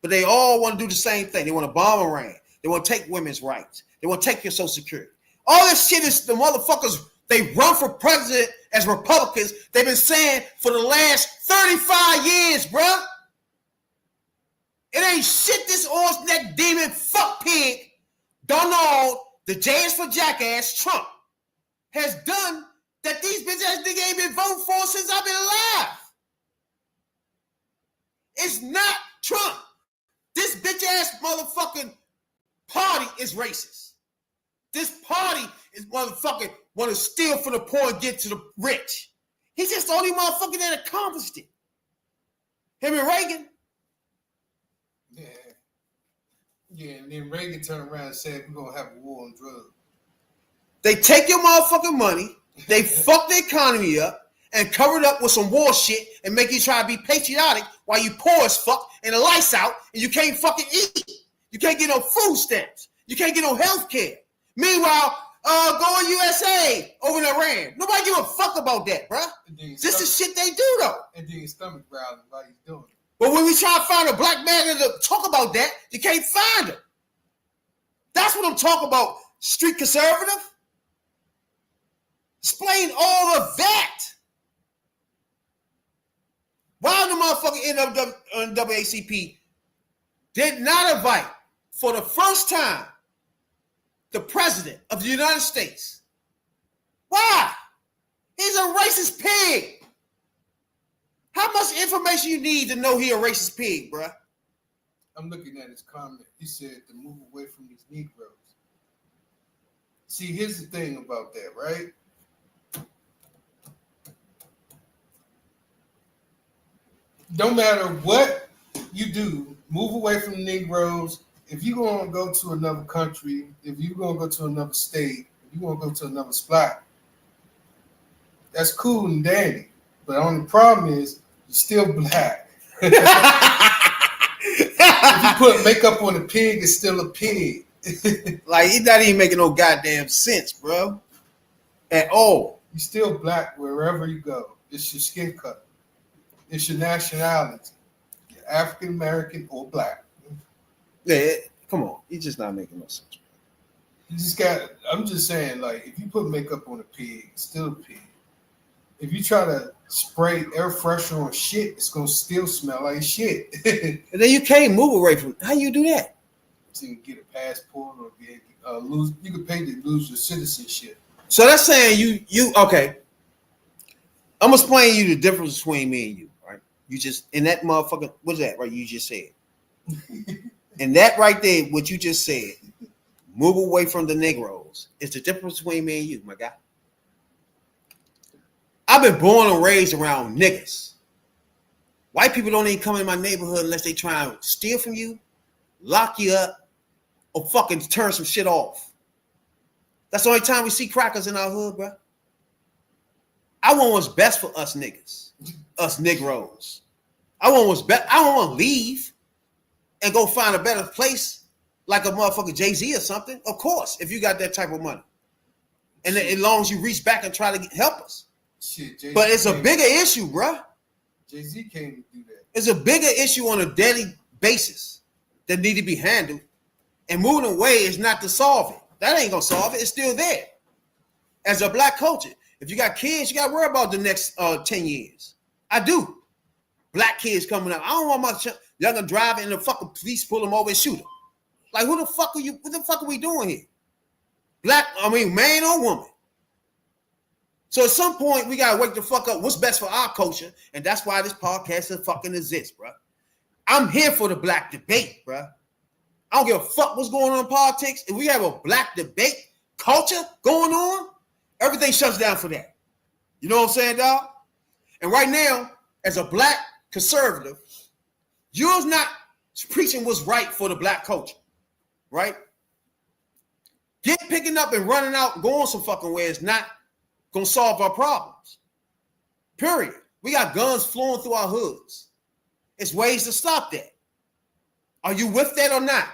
but they all want to do the same thing. They want to bomb Iran. They want to take women's rights. They want to take your Social Security. All this shit is the motherfuckers. They run for president as Republicans. They've been saying for the last 35 years, bruh. It ain't shit this orange neck demon fuck pig, Donald, the J is for jackass, Trump, has done that these bitch ass niggas ain't been voting for since I've been alive. It's not Trump. This bitch ass motherfucking party is racist. This party is motherfucking want to steal from the poor and get to the rich. He's just the only motherfucker that accomplished it. Him and Reagan. Yeah, and then Reagan turned around and said, we're going to have a war on drugs. They take your motherfucking money, they fuck the economy up, and cover it up with some war shit and make you try to be patriotic while you poor as fuck and the lights out and you can't fucking eat. You can't get no food stamps. You can't get no health care. Meanwhile, go in USA over in Iran. Nobody give a fuck about that, bruh. This is shit they do, though. And then his stomach growling while he's doing it. But when we try to find a black man to talk about that, you can't find him. That's what I'm talking about, street conservative. Explain all of that. Why the motherfucking NAACP did not invite, for the first time, the president of the United States. Why? He's a racist pig. How much information you need to know he a racist pig, bruh? I'm looking at his comment. He said to move away from these Negroes. See, here's the thing about that, right? No matter what you do, move away from the Negroes. If you're going to go to another country, if you're going to go to another state, if you're going to go to another spot, that's cool and dandy. But the only problem is you're still black. If you put makeup on a pig, it's still a pig. Like, he's not even making no goddamn sense, bro. At all. You're still black wherever you go. It's your skin color. It's your nationality. You're African American or black. Yeah, come on. He's just not making no sense. You just got, I'm just saying, like, if you put makeup on a pig, it's still a pig. If you try to spray air freshener on shit, it's going to still smell like shit. And then you can't move away from it. How you do that? So you can get a passport or get, lose, you can pay to lose your citizenship. So that's saying you okay. I'm gonna explain you the difference between me and you, right? You just in that motherfucker, what's that, right? You just said. And that right there, what you just said, move away from the Negroes, is the difference between me and you, my guy. I've been born and raised around niggas. White people don't even come in my neighborhood unless they try and steal from you, lock you up, or fucking turn some shit off. That's the only time we see crackers in our hood, bro. I want what's best for us niggas, us Negroes. I want what's best. I don't want to leave and go find a better place like a motherfucker Jay-Z or something. Of course, if you got that type of money. And as long as you reach back and try to help us. Shit, Jay-Z but it's a bigger issue, bro. Jay-Z can't do that. It's a bigger issue on a daily basis that need to be handled. And moving away is not to solve it. That ain't gonna solve it. It's still there. As a black culture, if you got kids, you got to worry about the next 10 years. I do. Black kids coming up. I don't want my younger driver and the fucking police pull them over and shoot them. Like, who the fuck are you? What the fuck are we doing here? Man or woman. So at some point, we got to wake the fuck up. What's best for our culture? And that's why this podcast fucking exists, bro. I'm here for the black debate, bro. I don't give a fuck what's going on in politics. If we have a black debate culture going on, everything shuts down for that. You know what I'm saying, dog? And right now, as a black conservative, you're not preaching what's right for the black culture, right? Picking up and running out and going some fucking way is not going to solve our problems. Period. We got guns flowing through our hoods. It's ways to stop that. Are you with that or not?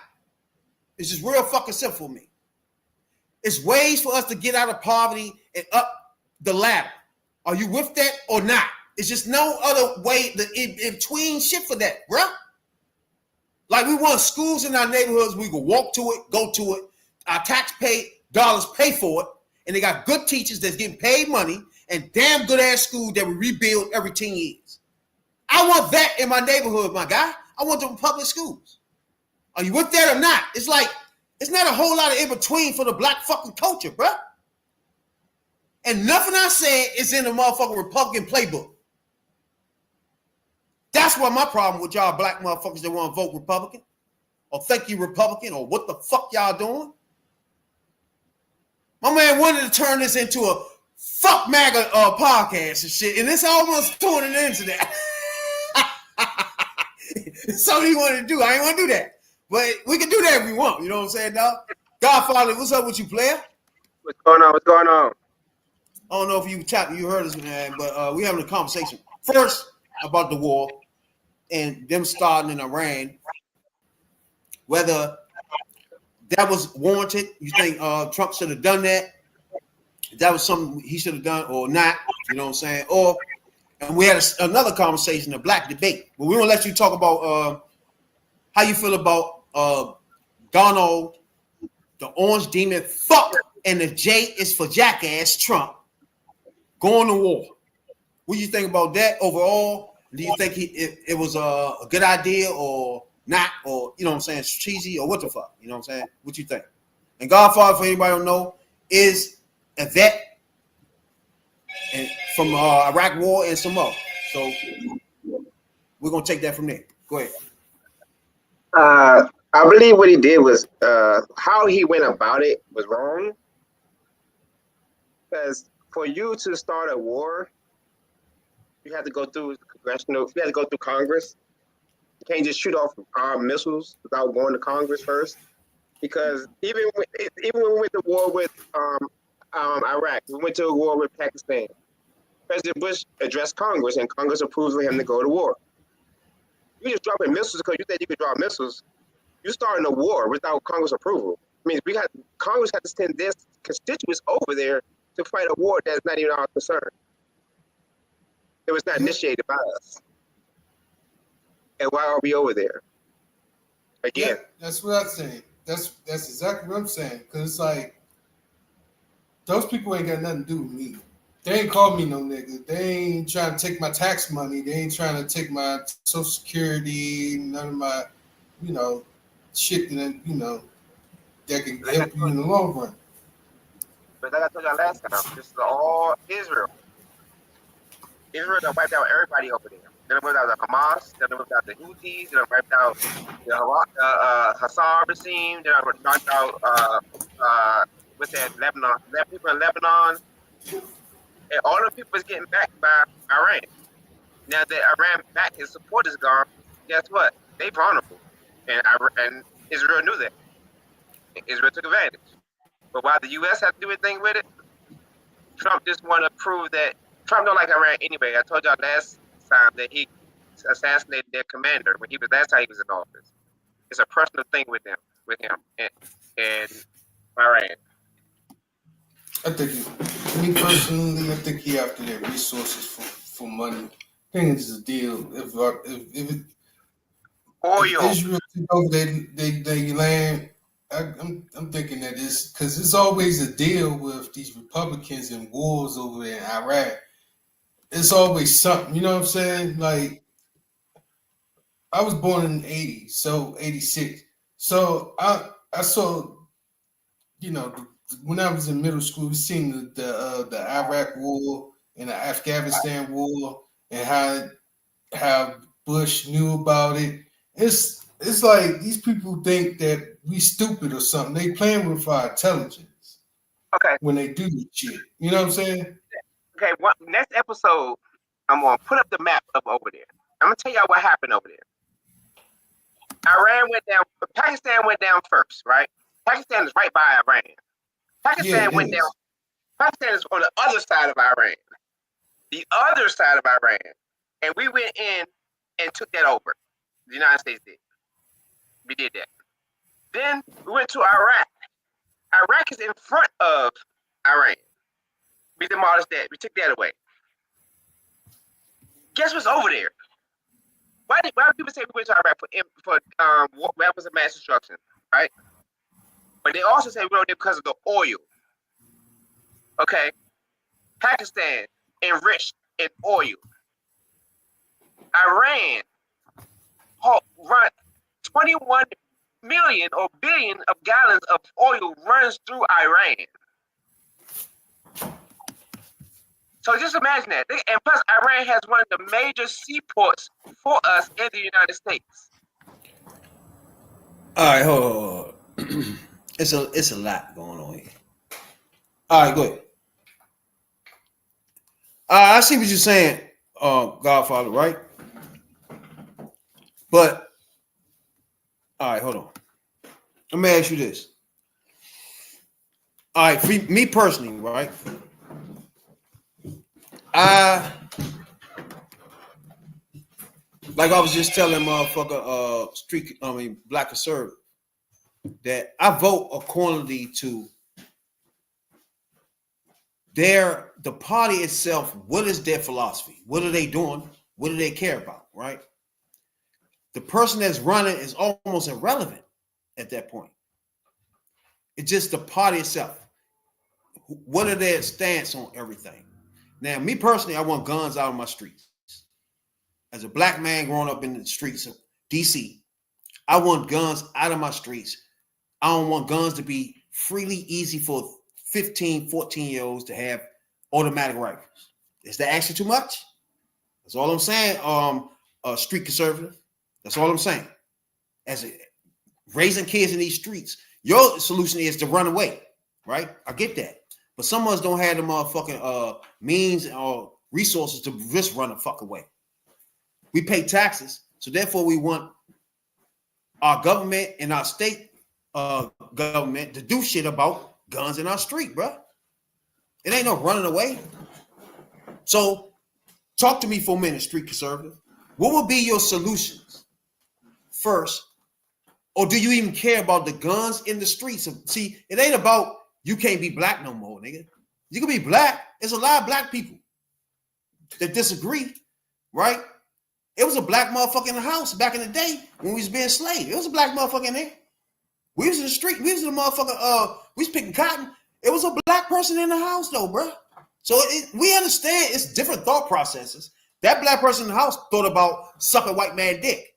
It's just real fucking simple for me. It's ways for us to get out of poverty and up the ladder. Are you with that or not? It's just no other way in between shit for that, bruh. Like we want schools in our neighborhoods, we can walk to it, go to it. Our taxpayer dollars pay for it, and they got good teachers that's getting paid money and damn good ass schools that we rebuild every 10 years. I want that in my neighborhood, my guy. I want them public schools. Are you with that or not? It's like, it's not a whole lot of in between for the black fucking culture, bruh. And nothing I said is in the motherfucking Republican playbook. That's what my problem with y'all black motherfuckers that want to vote Republican or thank you Republican or what the fuck y'all doing. My man wanted to turn this into a fuck MAGA podcast and shit, and it's almost turning into that. So he wanted to do. I ain't want to do that. But we can do that if we want. You know what I'm saying, dog? Godfather, what's up with you, player? What's going on? What's going on? I don't know if you heard us, man, but we having a conversation. First, about the war and them starting in Iran. Whether that was warranted, you think Trump should have done that? That was something he should have done or not, you know what I'm saying? And we had another conversation, a black debate. But we want to let you talk about how you feel about Donald, the orange demon, fuck, and the J is for jackass Trump going to war. What do you think about that overall? Do you think it was a good idea or not, or you know what I'm saying, cheesy, or what the fuck? You know what I'm saying? What you think? And Godfather, for anybody who don't know, is a vet and from Iraq War and some more. So we're gonna take that from there. Go ahead. I believe what he did was how he went about it was wrong. Because for you to start a war, you have to go through congressional. You have to go through Congress. You can't just shoot off our missiles without going to Congress first. Because even when we went to war with Iraq, we went to a war with Pakistan. President Bush addressed Congress, and Congress approved for him to go to war. You just dropping missiles because you think you could drop missiles. You're starting a war without Congress approval. I mean, Congress had to send their constituents over there to fight a war that's not even our concern. It was not initiated by us. And why are we over there? Again. Yeah, that's what I'm saying. That's exactly what I'm saying. Because it's like, those people ain't got nothing to do with me. They ain't called me no nigga. They ain't trying to take my tax money. They ain't trying to take my Social Security, none of my, shit that, that can help you in the long run. But like I told y'all last time, this is all Israel. Israel done wiped out everybody over there. They done wiped out the Hamas, they done wiped out the Houthis, they done wiped out the Hassar regime, they done wiped out what's that, Lebanon, people in Lebanon. And all the people is getting backed by Iran. Now that Iran back his support is gone, guess what? They vulnerable. And Israel knew that. Israel took advantage. But while the U.S. had to do anything with it, Trump just want to prove that Trump don't like Iran anyway. I told y'all last time that he assassinated their commander when last time he was in office. It's a personal thing with him and Iran. I think, me personally, I think he after their resources for money. I think it's a deal. If Israel took over they land, I'm thinking that it's because it's always a deal with these Republicans and wars over there in Iraq. It's always something, you know what I'm saying? Like, I was born in 80, so 86. So I saw, when I was in middle school, we seen the Iraq War and the Afghanistan War and how Bush knew about it. It's like these people think that we stupid or something. They playing with our intelligence. Okay. When they do this shit, you know what I'm saying? Okay. Next episode, I'm gonna put up the map up over there. I'm gonna tell y'all what happened over there. Iran went down. Pakistan went down first, right? Pakistan is right by Iran. Pakistan went down. Pakistan is on the other side of Iran. The other side of Iran. And we went in and took that over. The United States did. We did that. Then we went to Iraq. Iraq is in front of Iran. We demolished that. We took that away. Guess what's over there? Why do people say we went to Iraq for weapons of mass destruction, right? But they also say we went there because of the oil. Okay, Pakistan enriched in oil. Iran run 21 million or billion of gallons of oil runs through Iran. So just imagine that. And plus, Iran has one of the major seaports for us in the United States. All right, hold on. It's a lot going on here. All right, go ahead. I see what you're saying, Godfather, right? But all right, hold on. Let me ask you this. All right, for me personally, right? Like I was just telling motherfucker, black conservative, that I vote accordingly to the party itself. What is their philosophy? What are they doing? What do they care about? Right? The person that's running is almost irrelevant at that point. It's just the party itself. What are their stance on everything? Now, me personally, I want guns out of my streets. As a black man growing up in the streets of DC, I want guns out of my streets. I don't want guns to be freely easy for 15, 14-year-olds to have automatic rifles. Is that actually too much? That's all I'm saying. Street conservative. That's all I'm saying. Raising kids in these streets, your solution is to run away, right? I get that. But some of us don't have the motherfucking means or resources to just run the fuck away. We pay taxes, so therefore we want our government and our state government to do shit about guns in our street, bro. It ain't no running away. So talk to me for a minute, street conservative. What would be your solutions first? Or do you even care about the guns in the streets? See, it ain't about you can't be black no more, nigga. You can be black. There's a lot of black people that disagree, right? It was a black motherfucker in the house back in the day when we was being enslaved. It was a black motherfucker in there. We was in the street. We was in the motherfucker. We was picking cotton. It was a black person in the house though, bro. So we understand it's different thought processes. That black person in the house thought about sucking white man dick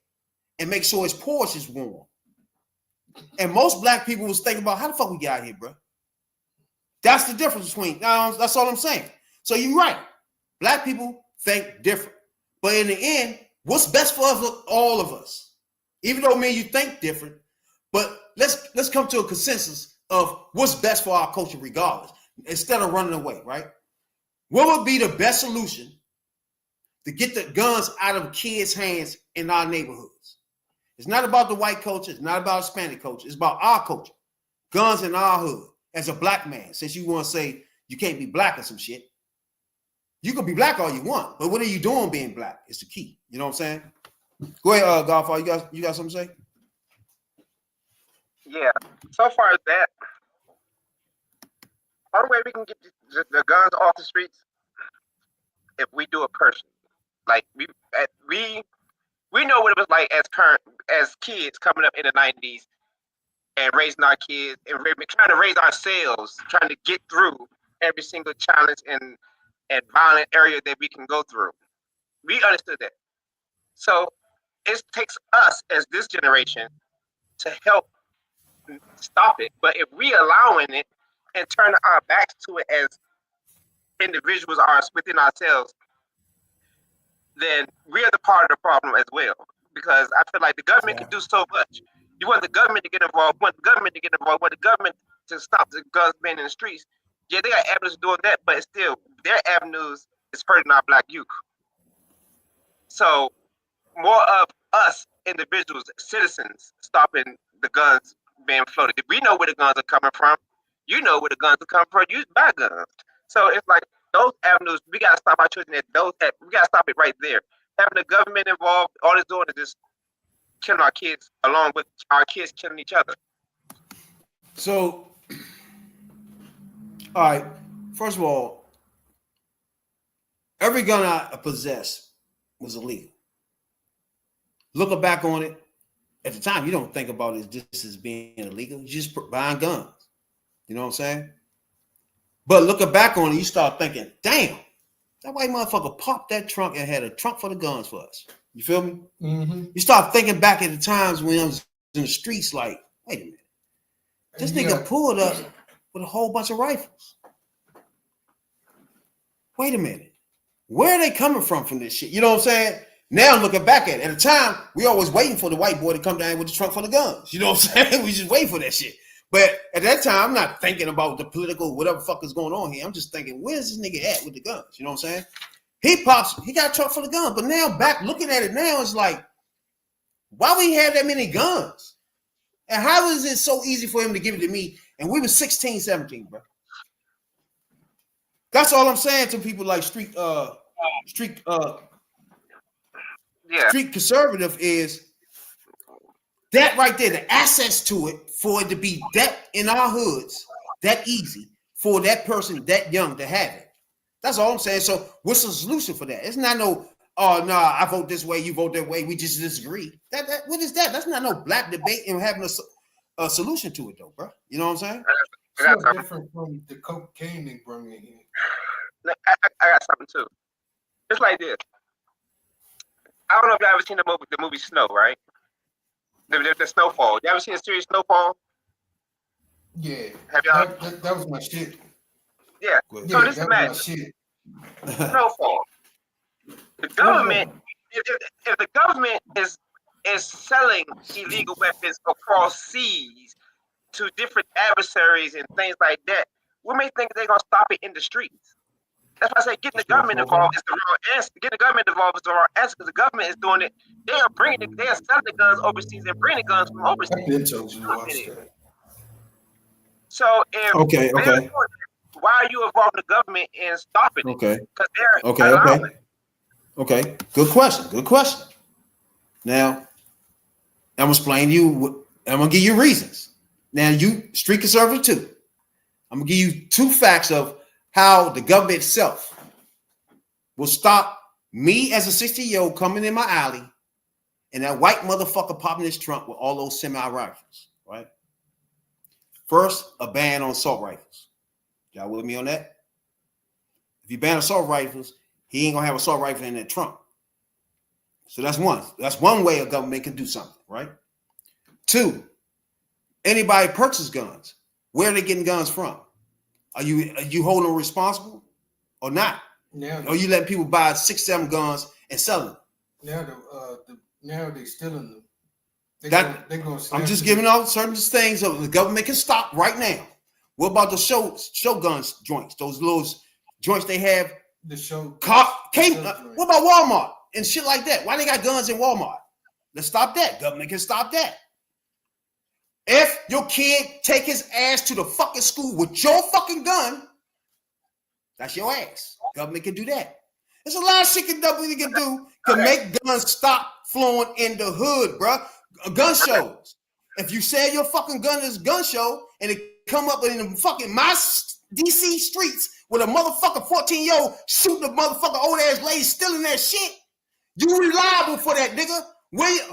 and make sure his porch is warm. And most black people was thinking about how the fuck we got here, bro. That's the difference between. That's all I'm saying. So you're right. Black people think different, but in the end, what's best for us, all of us? Even though me and you think different, but let's come to a consensus of what's best for our culture, regardless. Instead of running away, right? What would be the best solution to get the guns out of kids' hands in our neighborhoods? It's not about the white culture. It's not about Hispanic culture. It's about our culture. Guns in our hood. As a black man, since you want to say you can't be black or some shit, you can be black all you want, but what are you doing being black? It's the key. You know what I'm saying? Go ahead, Godfather. You got something to say? Yeah. So far as that, only way we can get the guns off the streets if we do it personally. Like we know what it was like as kids coming up in the 90s and raising our kids and trying to raise ourselves, trying to get through every single challenge and violent area that we can go through. We understood that. So it takes us as this generation to help stop it. But if we allowing it and turn our backs to it as individuals are within ourselves, then we are the part of the problem as well. Because I feel like the government can do so much. You want the government to get involved, want the government to stop the guns being in the streets. Yeah, they got avenues doing that, but still, their avenues is hurting our black youth. So, more of us individuals, citizens, stopping the guns being floated. If we know where the guns are coming from, you know where the guns are coming from. You buy guns. So it's like those avenues. We gotta stop our children at those. We gotta stop it right there. Having the government involved, all it's doing is just killing our kids along with our kids killing each other. So, all right. First of all, every gun I possessed was illegal. Looking back on it, at the time, you don't think about it just as being illegal. You just buying guns. You know what I'm saying? But looking back on it, you start thinking, damn, that white motherfucker popped that trunk and had a trunk full of guns for us. You feel me? Mm-hmm. You start thinking back at the times when I was in the streets like, wait a minute. This nigga pulled up with a whole bunch of rifles. Wait a minute. Where are they coming from this shit? You know what I'm saying? Now looking back at it. At the time, we always waiting for the white boy to come down with the trunk full of guns. You know what I'm saying? We just wait for that shit. But at that time, I'm not thinking about the political, whatever fuck is going on here. I'm just thinking, where's this nigga at with the guns? You know what I'm saying? He got a trunk full of guns. But now back looking at it now, it's like, why we have that many guns? And how is it so easy for him to give it to me? And we were 16, 17, bro. That's all I'm saying to people like street conservative is that right there, the access to it, for it to be that in our hoods, that easy for that person that young to have it. That's all I'm saying. So what's the solution for that? It's not no, oh no, I vote this way, you vote that way, we just disagree. That what is that? That's not no black debate and having a solution to it though, bro. You know what I'm saying? It's so different from the cocaine they bring in here. I got something too. It's like this. I don't know if y'all ever seen the movie Snow, right? The Snowfall. You ever seen a series Snowfall? Yeah. Have y'all? That was my shit. Yeah. So this is mad. Snowfall. The government, if the government is selling illegal weapons across seas to different adversaries and things like that, we may think they're gonna stop it in the streets. That's why I say getting the government involved is the wrong answer. Getting the government involved is the wrong answer because the government is doing it. They are selling the guns overseas and bringing the guns from overseas. So if okay. Why are you involving the government in stopping it? Okay. Because they're allowing it. Okay. Good question. Now, I'm gonna explain to you. I'm gonna give you reasons. Now, you street conservative too. I'm gonna give you two facts of how the government itself will stop me as a 60-year-old coming in my alley and that white motherfucker popping his trunk with all those semi-rifles, right? First, a ban on assault rifles. Y'all with me on that? If you ban assault rifles, he ain't gonna have assault rifle in that trunk. So that's one. That's one way a government can do something, right? Two, anybody purchase guns. Where are they getting guns from? Are you holding them responsible or not? Or you letting people buy 6-7 guns and sell them? Now they're stealing them. I'm just giving out certain things that the government can stop right now. What about the show guns joints? Those little joints they have. What about Walmart and shit like that? Why they got guns in Walmart? Let's stop that. Government can stop that. If your kid take his ass to the fucking school with your fucking gun, that's your ass. Government can do that. There's a lot of shit government can do to make guns stop flowing in the hood, bro. Gun shows. If you sell your fucking gun at a gun show and it come up in the fucking my DC streets with a motherfucker 14-year-old shooting a motherfucker old ass lady stealing that shit, you reliable for that, nigga.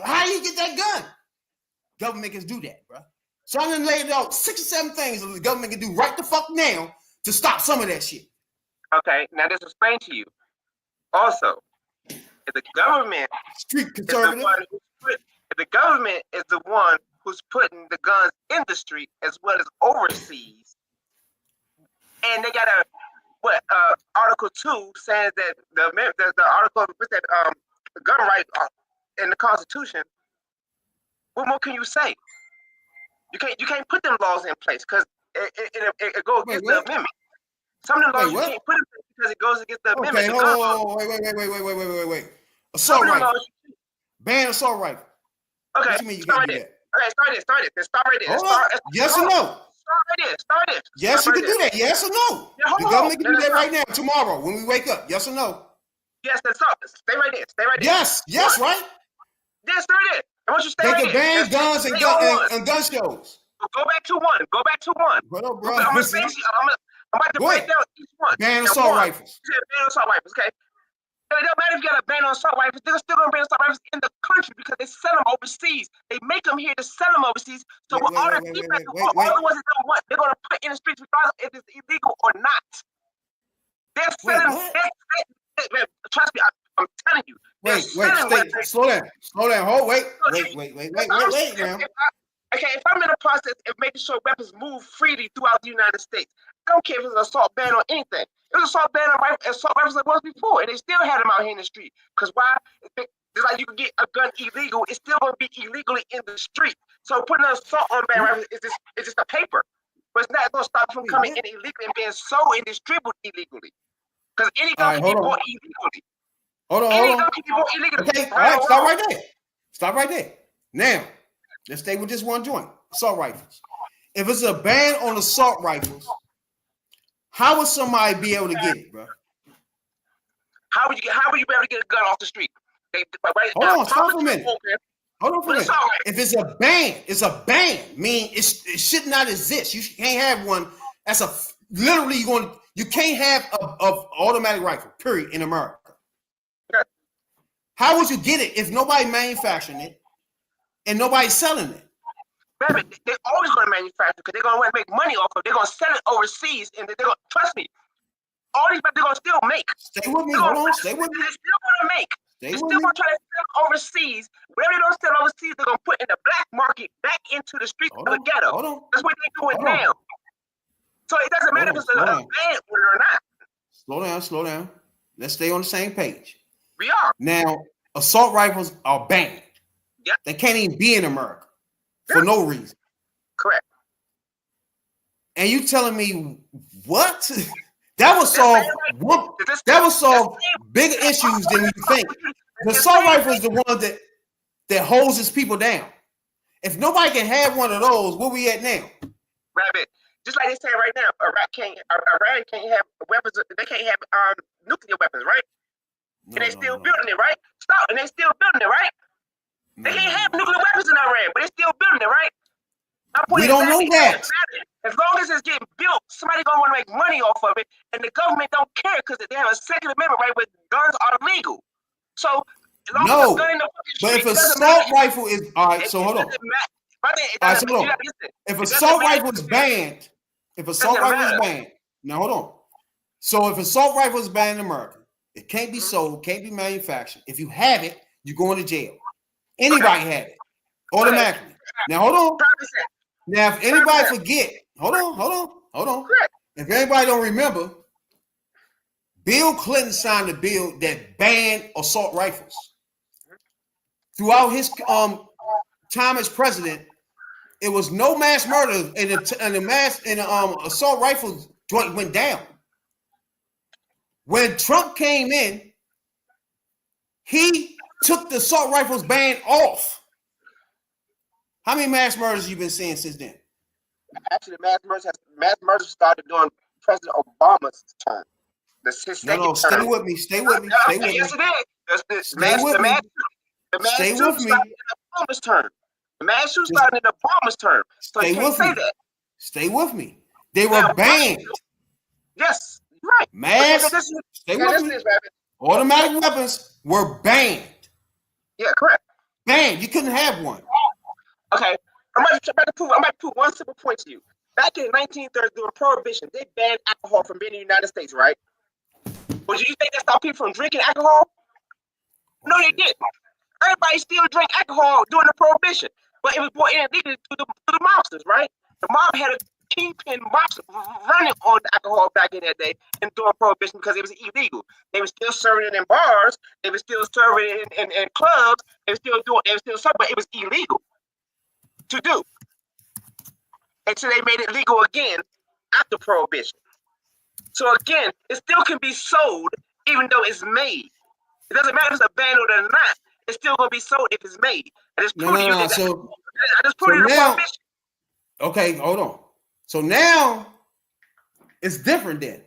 How you get that gun? Government can do that, bro. So I'm gonna lay out 6 or 7 things that the government can do right the fuck now to stop some of that shit. Okay, now this explain to you. Also, if the government street conservative, if the government is the one who's putting the guns in the street as well as overseas, and they got Article 2 says that the article with that the gun right in the Constitution. What more can you say? You can't put them laws in place because it goes against the amendment. Some of the laws you can't put in place because it goes against the amendment. Wait. Assault rifle. Ban assault rifle. Okay, what you mean you can't do that? Okay, start it. Start right there. Yes or no? Start it. Yes, you can do that. Yes or no? The government can do that right now, tomorrow, when we wake up. Yes or no? Yes, that's up. Stay right there. Yes, right? Yes, start it. I want you to stay They right can here. ban guns and gun shows. Go back to one. Go back to one. Bro, I'm gonna listen. I'm about to Go break ahead. down each one. Ban Now, assault one, rifles. you said ban assault rifles, okay? It don't matter if you got a ban on assault rifles, they're still gonna ban assault rifles in the country because they sell them overseas. They make them here to sell them overseas. So Wait, all the ones that don't want, they're gonna put in the streets regardless if it's illegal or not. They're selling. Trust me, I'm telling you. Wait, slow down. Hold, wait now. If I'm in the process of making sure weapons move freely throughout the United States, I don't care if it's an assault ban on anything. It was assault ban on assault rifles like once before, and they still had them out here in the street. Because why? Just like you can get a gun illegal, it's still going to be illegally in the street. So putting an assault on ban rifles is just a paper. But it's not going to stop from coming in illegally and being sold and distributed illegally. Because any gun can be bought illegally. Hold on. Gun can be bought illegally. Okay, all right, stop right there. Now, let's stay with this one joint. Assault rifles. If it's a ban on assault rifles, how would somebody be able to get it, bro? How would you be able to get a gun off the street? Hold on, stop for a minute. If it's a ban, meaning it should not exist. You can't have one. That's literally you can't have a automatic rifle, period, in America. Okay. How would you get it if nobody manufacturing it and nobody's selling it? Baby, they're always going to manufacture because they're going to make money off of it. They're going to sell it overseas, and they're going to, trust me, all these they're going to still make. Stay with me. Hold on. Stay with me. They're still going to make. They're still going to try to sell overseas. Whatever they don't sell overseas, they're going to put in the black market back into the streets of the ghetto. That's what they're doing now. So it doesn't matter if it's a ban or not. Slow down. Let's stay on the same page. We are. Now, assault rifles are banned. Yep. They can't even be in America for no reason. Correct. And you telling me what? That would solve bigger issues than you think. The assault rifle is the one that hoses people down. If nobody can have one of those, where we at now? Rabbit. Just like they say right now, Iran can't have weapons. They can't have nuclear weapons, right? And they still building it, right? Stop. And they still building it, right? They can't have nuclear weapons in Iran, but they're still building it, right? We don't know that. As long as it's getting built, somebody gonna want to make money off of it, and the government don't care because they have a Second Amendment right where guns are legal. So as long as the gun in the but if assault rifle is all right, so hold on. If assault rifle is banned, now hold on. So if assault rifle is banned in America, it can't be sold, can't be manufactured. If you have it, you go into jail. Anybody have it automatically. Now hold on. Now if anybody forget, hold on. If anybody don't remember, Bill Clinton signed a bill that banned assault rifles. Throughout his time as president, it was no mass murder, and the assault rifles joint went down. When Trump came in, he took the assault rifles ban off. How many mass murders have you been seeing since then? Actually, mass murders started during President Obama's term. No, stay with me. Stay with me. Yes, it is. Stay with me. Stay with me. Obama's term. The mass shooting started in Obama's term. So you can't say that. Stay with me. They were banned. Yes, right. Stay with me. Automatic weapons were banned. Yeah, correct. Banned. You couldn't have one. Okay, I'm about to prove one simple point to you. Back in the 1930s, during Prohibition, they banned alcohol from being in the United States, right? But do you think that stopped people from drinking alcohol? No, they didn't. Everybody still drank alcohol during the Prohibition, but it was brought in illegally to the mobsters, right? The mob had a kingpin mobster running on the alcohol back in that day and during Prohibition because it was illegal. They were still serving it in bars, they were still serving it in clubs, they were still serving, but it was illegal to do until they made it legal again after Prohibition. So again, it still can be sold even though it's made. It doesn't matter if it's a ban or not. It's still gonna be sold if it's made. I just proved I just proved it in Prohibition. Okay, hold on. So now it's different then.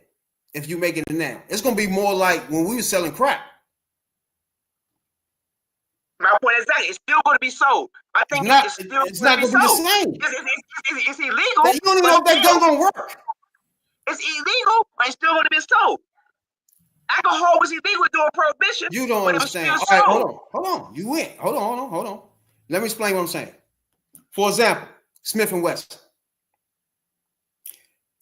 If you make it now, it's gonna be more like when we were selling crack. My point exactly. It's still going to be sold. I think it's still it's not going to be the same. It's illegal. You don't even know if that gun going to work. It's illegal, but it's still going to be sold. Alcohol was illegal during Prohibition. You don't understand. All right, hold on. You went. Hold on. Let me explain what I'm saying. For example, Smith & Wesson.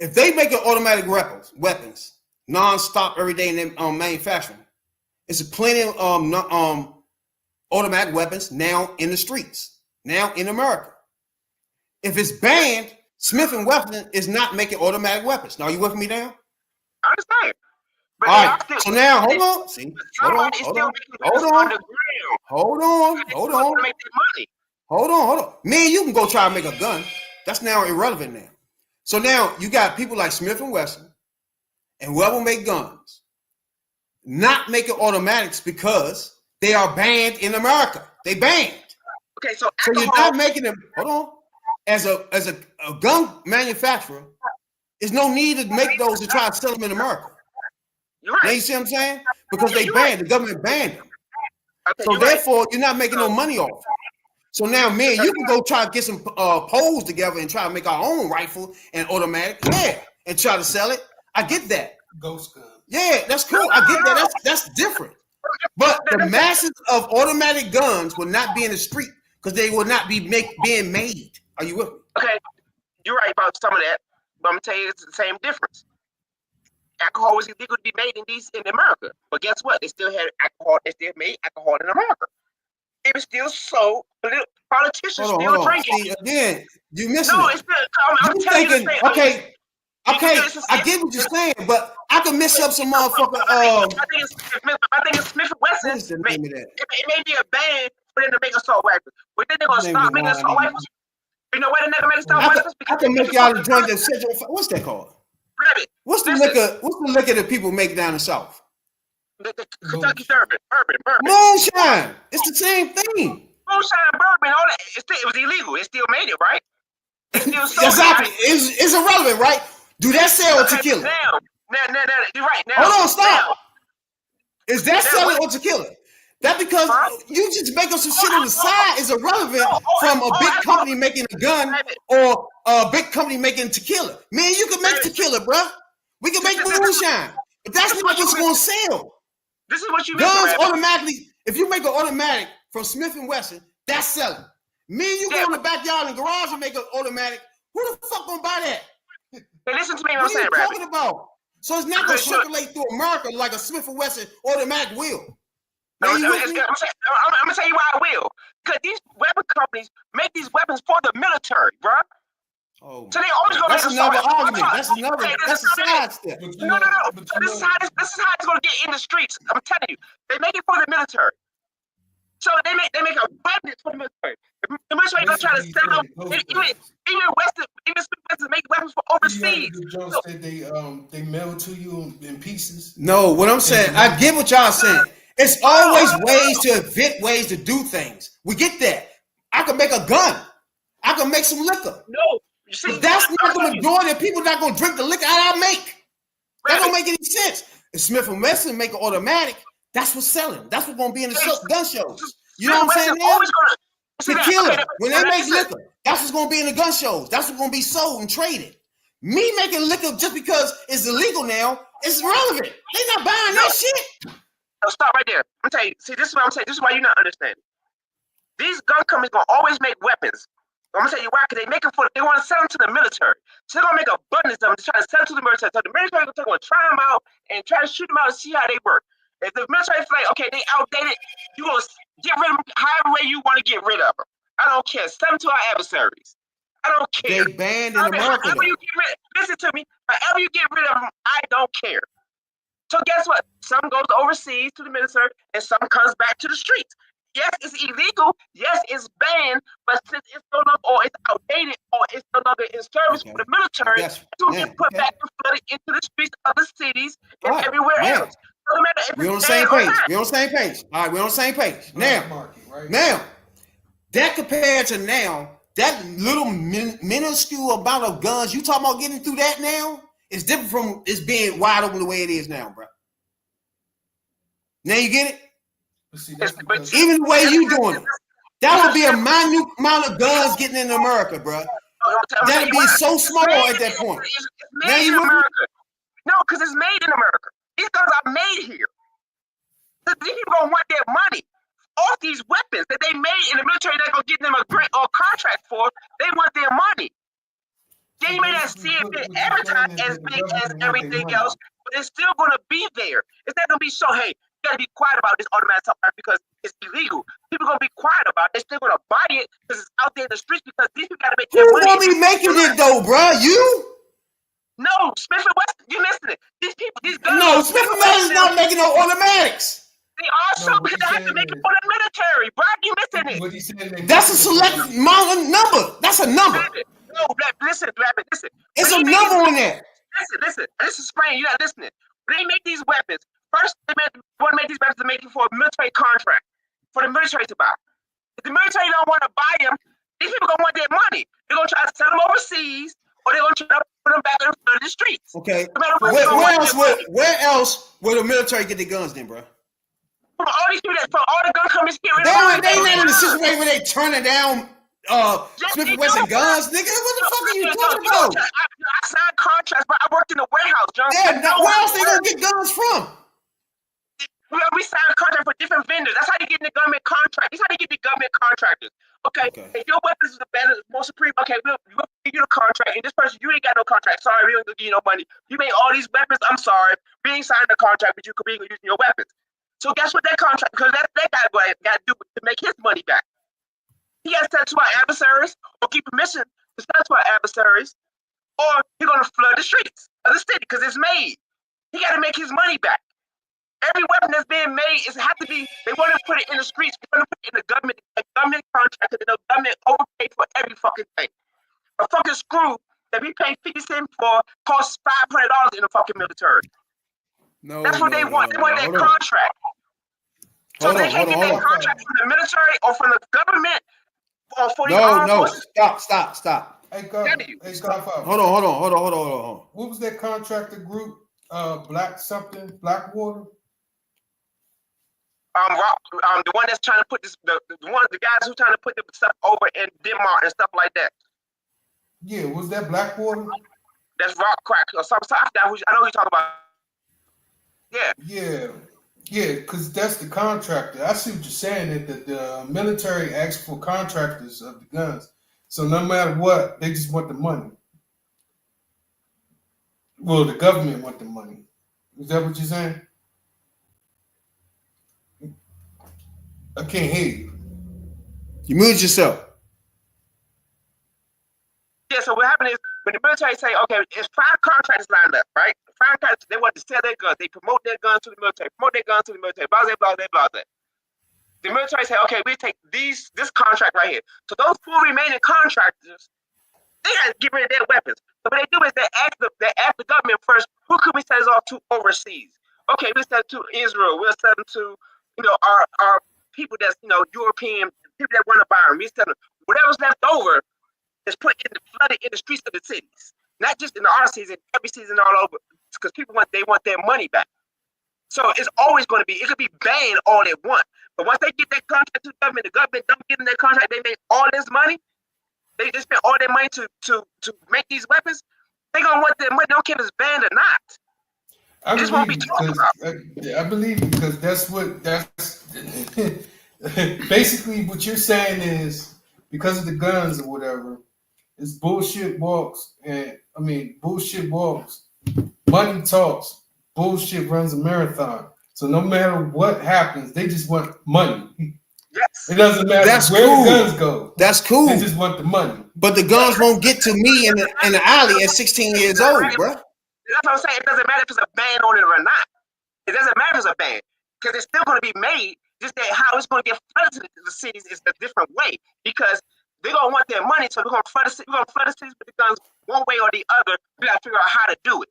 If they make automatic weapons non-stop every day in their manufacturing, it's plenty of automatic weapons now in the streets, now in America. If it's banned, Smith & Wesson is not making automatic weapons. Now, are you with me now? I understand. But all right. So now, hold on. See, hold on. Me and you can go try to make a gun. That's now irrelevant now. So now you got people like Smith & Wesson and whoever make guns not making automatics because they are banned in America. They banned. Okay, so you're not making them. Hold on. As a gun manufacturer, there's no need to make those to try to sell them in America. You're right. Now you see what I'm saying? Because they banned, the government banned them. Okay, so therefore, you're not making no money off it. So now, man, you can go try to get some poles together and try to make our own rifle and automatic, and try to sell it. I get that. Ghost gun. Yeah, that's cool. I get that. That's different. But the masses of automatic guns will not be in the street because they will not be being made. Are you with me? Okay, you're right about some of that, but I'm gonna tell you it's the same difference. Alcohol was illegal to be made in America, but guess what? They still had alcohol. They still made alcohol in America. It was still sold. Politicians still drinking. See, again, you missing it. It's still. I'm thinking, okay, I get what you're saying, but I can mix up some motherfucker. I think it's Smith & Wesson. It may be a ban for them to make assault rifles, but then they're gonna stop making assault rifles. You know why they're never making assault rifles? I can make y'all the joint that what's that called? What's the liquor that people make down the South? The Kentucky bourbon. Moonshine. It's the same thing. Moonshine, bourbon, all that. It was illegal. It still made it, right? It still sold. Exactly. It's irrelevant, right? Do that sell tequila? Now, you're right. Now, hold on, stop. Is that selling or tequila? That because you just make up some shit on the side is irrelevant from a big company making a gun or a big company making tequila. Man, you can make tequila, bro. We can make moonshine, but that's not what's going to sell. This is what you guns automatically. If you make an automatic from Smith & Wesson, that's selling. Me and you go in the backyard and garage and make an automatic. Who the fuck gonna buy that? Hey, listen to me. What are you talking about? So it's not gonna circulate through America like a Smith & Wesson automatic will. I'm gonna tell you why I will. Because these weapon companies make these weapons for the military, bro. Oh, so they always gonna that's another argument. That's a side step. No. This is how it's gonna get in the streets. I'm telling you, they make it for the military. So they make abundance for the military. The military gonna try to sell them. Even Western make weapons for overseas. So, they mail to you in pieces. No, what I'm saying, I get what y'all saying. It's always ways to invent ways to do things. We get that. I can make a gun. I can make some liquor. No. But that's not the majority of people not gonna drink the liquor I make. That don't make any sense. If Smith & Wesson make an automatic, that's what's selling. That's what's gonna be in the gun shows. You know what I'm saying? Tequila. When they make liquor, that's what's gonna be in the gun shows. That's what's gonna be sold and traded. Me making liquor just because it's illegal now is irrelevant. They not buying that shit. No, stop right there. I'm telling you. See, this is what I'm saying. This is why you're not understanding. These gun companies gonna always make weapons. I'm gonna tell you why, because they want to sell them to the military. So they're gonna make abundance of them to try to sell to the military. So the military is gonna try them out and try to shoot them out and see how they work. If the military is like, okay, they outdated, you gonna get rid of them however way you want to get rid of them. I don't care. Sell them to our adversaries. I don't care. They banned in America. Listen to me. However you get rid of them, I don't care. So guess what? Some goes overseas to the military, and some comes back to the streets. Yes, it's illegal. Yes, it's banned. But since it's no longer, or it's outdated, or it's no longer in service for the military, it's going to get put back and flooded into the streets of the cities and everywhere else. So no matter if we're on the same page. We're on the same page. All right, we're on the same page. Now, that compared to now, that little minuscule amount of guns you talking about getting through that now is different from it's being wide open the way it is now, bro. Now you get it? See, that's because Even the way you doing it, that would be a minute amount of guns getting in America, bro. That'd be so small at that point. It's Now made you in with me? America. No, because it's made in America. These guns are made here. These people gonna want their money off these weapons that they made in the military. They're gonna give them a grant or contract for. They want their money. They may not see it advertised as big as everything else, but it's still gonna be there. It's not gonna be so. Hey, you gotta be quiet about this automatic stuff because it's illegal. People gonna be quiet about it. They're still gonna buy it because it's out there in the streets because these people gotta make their Who's money. gonna be making it though, bro? You? No, Smith and Wesson, you missing it. These people, these guns. No, Smith and Wesson's not making no automatics. They also because they have to make it for the military, bro. You missing it. what he said. That's a selected amount of number. That's a number. No, listen. It's When a they make number these- on there. Listen. This is spraying. You're not listening. When they make these weapons, first they want to make these weapons to make it for a military contract, for the military to buy. If the military don't want to buy them, these people gonna want their money. They're gonna try to sell them overseas, or they're gonna try to put them back in the streets. Okay. No matter what, Where else would the military get their guns then, bro? from all these people, from all the gun companies here, They not in a situation where they turning down Smith and Wesson guns, nigga. What the fuck are you talking about? I signed contracts, but I worked in a warehouse, John. Yeah, where else they gonna get guns from? We sign a contract for different vendors. That's how you get the government contract. That's how you get the government contractors. Okay. If your weapons is the better, more supreme, okay, we'll give you a contract. And this person, you ain't got no contract. Sorry, we don't give you no money. You made all these weapons. I'm sorry. We ain't signed a contract, but you could be using your weapons. So guess what that contract, because that guy got to do to make his money back. He has to sell to our adversaries or keep permission to sell to our adversaries, or he's going to flood the streets of the city because it's made. He got to make his money back. Every weapon that's being made is have to be. They want to put it in the streets. They want to put it in the government contract. The government overpay for every fucking thing. A fucking screw that we pay 50 cents for costs $500 in the fucking military. No, that's what they want. They want their contract. So they can't get their contract from the military or from the government or for the armed forces. Stop. Hey, Godfather. Hold on. What was that contractor group? Blackwater. The one that's trying to put this, the guys who trying to put the stuff over in Denmark and stuff like that. Yeah, was that Blackwater? That's Rock Crack or something. I know who you talking about. Yeah. Yeah, because that's the contractor. I see what you're saying, that the military asks for contractors of the guns. So no matter what, they just want the money. Well, the government want the money. Is that what you're saying? I can't hear you. You muted yourself. Yeah, so what happened is when the military say, okay, it's 5 contractors lined up, right? 5 contractors, they want to sell their guns. They promote their guns to the military, blah, blah, blah. The military say, okay, we take this contract right here. So those 4 remaining contractors, they got to get rid of their weapons. So what they do is they ask the government first, who can we sell this off to overseas? Okay, we sell it to Israel. We'll sell them to, our people that's, European, people that want to buy them. We sell them. Whatever's left over is flooded in the streets of the cities. Not just in our season, every season all over. Because people want their money back. So it's always going to be, it could be banned all they want. But once they get that contract to the government don't give them that contract, they make all this money. They just spend all their money to make these weapons. They're gonna want their money. They don't care if it's banned or not. I believe because that's basically what you're saying is because of the guns or whatever, it's bullshit walks. Money talks. Bullshit runs a marathon. So no matter what happens, they just want money. Yes. It doesn't matter where the guns go. That's cool. They just want the money. But the guns won't get to me in the alley at 16 years old, bro. That's what I'm saying. It doesn't matter if it's a ban on it or not. It doesn't matter if it's a ban because it's still going to be made. Just that how it's going to get flooded to the cities is a different way because they're going to want their money. So we're going to flood the cities. We're going to flood the cities with the guns one way or the other. We got to figure out how to do it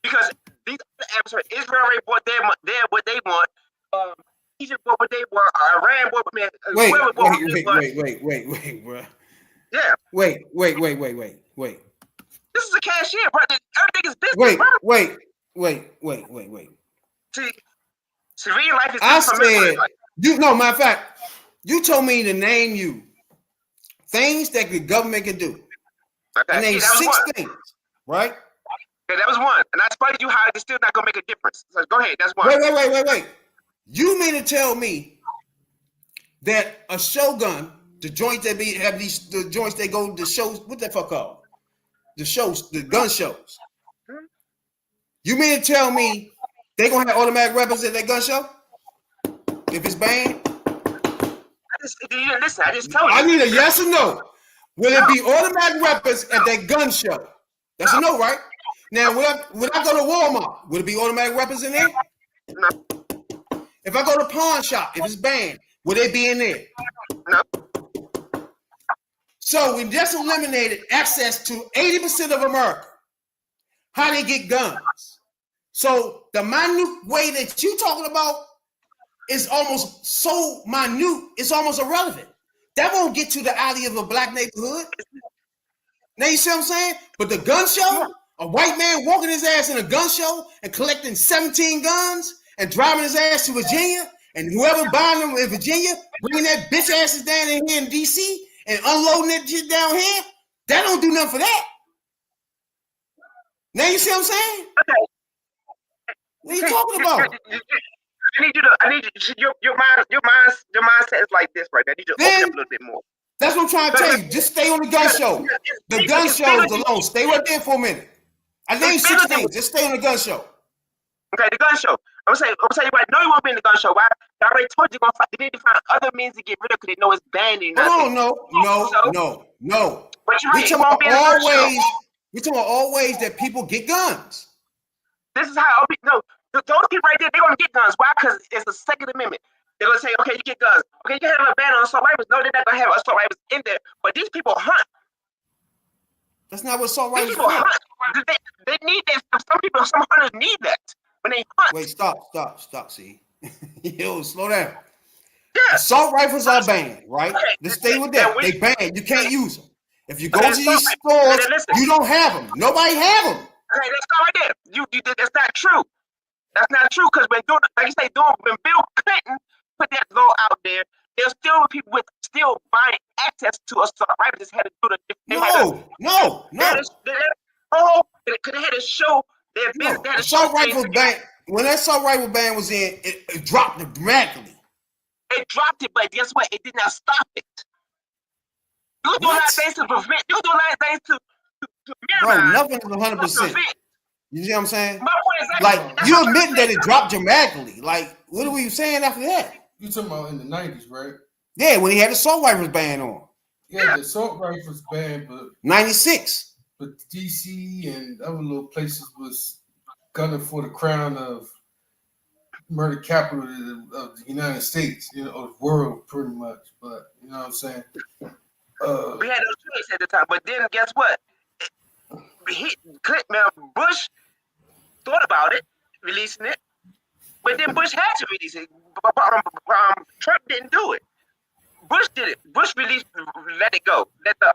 because these adversaries, Israel already bought what they want. Egypt bought what they want. Iran bought what man. Wait, bro. Yeah. Wait. This is a cashier, bro. Everything is business. Wait. See, Civilian life is I different from military said, life. matter of fact, you told me to name you things that the government can do. Okay, I named that was 6 one. things, right? Okay, that was one. And I explained to you how it's still not gonna make a difference. So go ahead, that's one. Wait. You mean to tell me that a Shogun, the joints that the joints that go to shows, what the fuck called? The shows, the gun shows. You mean to tell me they gonna have automatic weapons at that gun show? If it's banned? You didn't listen. I just told you. I need a yes or no. Will it be automatic weapons at that gun show? That's a no, right? Now, when I go to Walmart, will it be automatic weapons in there? No. If I go to pawn shop, if it's banned, will they be in there? No. So we just eliminated access to 80% of America. How they get guns. So the minute way that you're talking about is almost so minute, it's almost irrelevant. That won't get to the alley of a black neighborhood. Now you see what I'm saying? But the gun show, a white man walking his ass in a gun show and collecting 17 guns and driving his ass to Virginia, and whoever buying them in Virginia, bringing that bitch asses down in here in DC and unloading that shit down here, that don't do nothing for that. Now you see what I'm saying? Okay. What are you talking about? I need you. Your mindset is like this right now. I need you to open up a little bit more. That's what I'm trying to tell you. Just stay on the gun show. The gun shows alone. Stay right there for a minute. I named 6 things. Just stay on the gun show. Okay, the gun show. I'm gonna say right. No, you won't be in the gun show. Why? I already told you they need to find other means to get rid of because they know it's banning. No. But you're right. We talking about all ways that people get guns. This is how. No, those people right there, they're gonna get guns. Why? Because it's the Second Amendment. They're gonna say, okay, you get guns. Okay, you can have a ban on assault rifles. No, they're not gonna have assault rifles in there. But these people hunt. That's not what assault rifles These people for. hunt. They need that. Some hunters need that when they hunt. Wait, stop. See, yo, slow down. Yeah. Assault rifles are banned, right? Okay. Let's stay with that. Yeah, They banned. You can't use them. If you go Okay, to these stores, you don't have them. Nobody have them. Okay, let's go right there. That's not true. That's not true because when Bill Clinton put that law out there, there's still people with still buying access to assault rifles. Just had to do the. No. Because they had to show their business. They had to Assault show rifle ban. When that assault rifle ban was in, it dropped dramatically. It dropped it, but guess what? It did not stop it. You do a lot of things to prevent. You do a lot of things to minimize. Bro, nothing is 100%. You see what I'm saying? My point is exactly, like, you admitting that it dropped dramatically. Like, what were you saying after that? You talking about in the 90s, right? Yeah, when he had the assault rifles ban on. Yeah, the assault rifles banned, but 96. But DC and other little places was gunning for the crown of murder capital of the United States, of the world, pretty much. But you know what I'm saying? We had those choices at the time, but then guess what? Bush thought about it, releasing it, but then Bush had to release it. Trump didn't do it. Bush did it. Bush let it go. Let the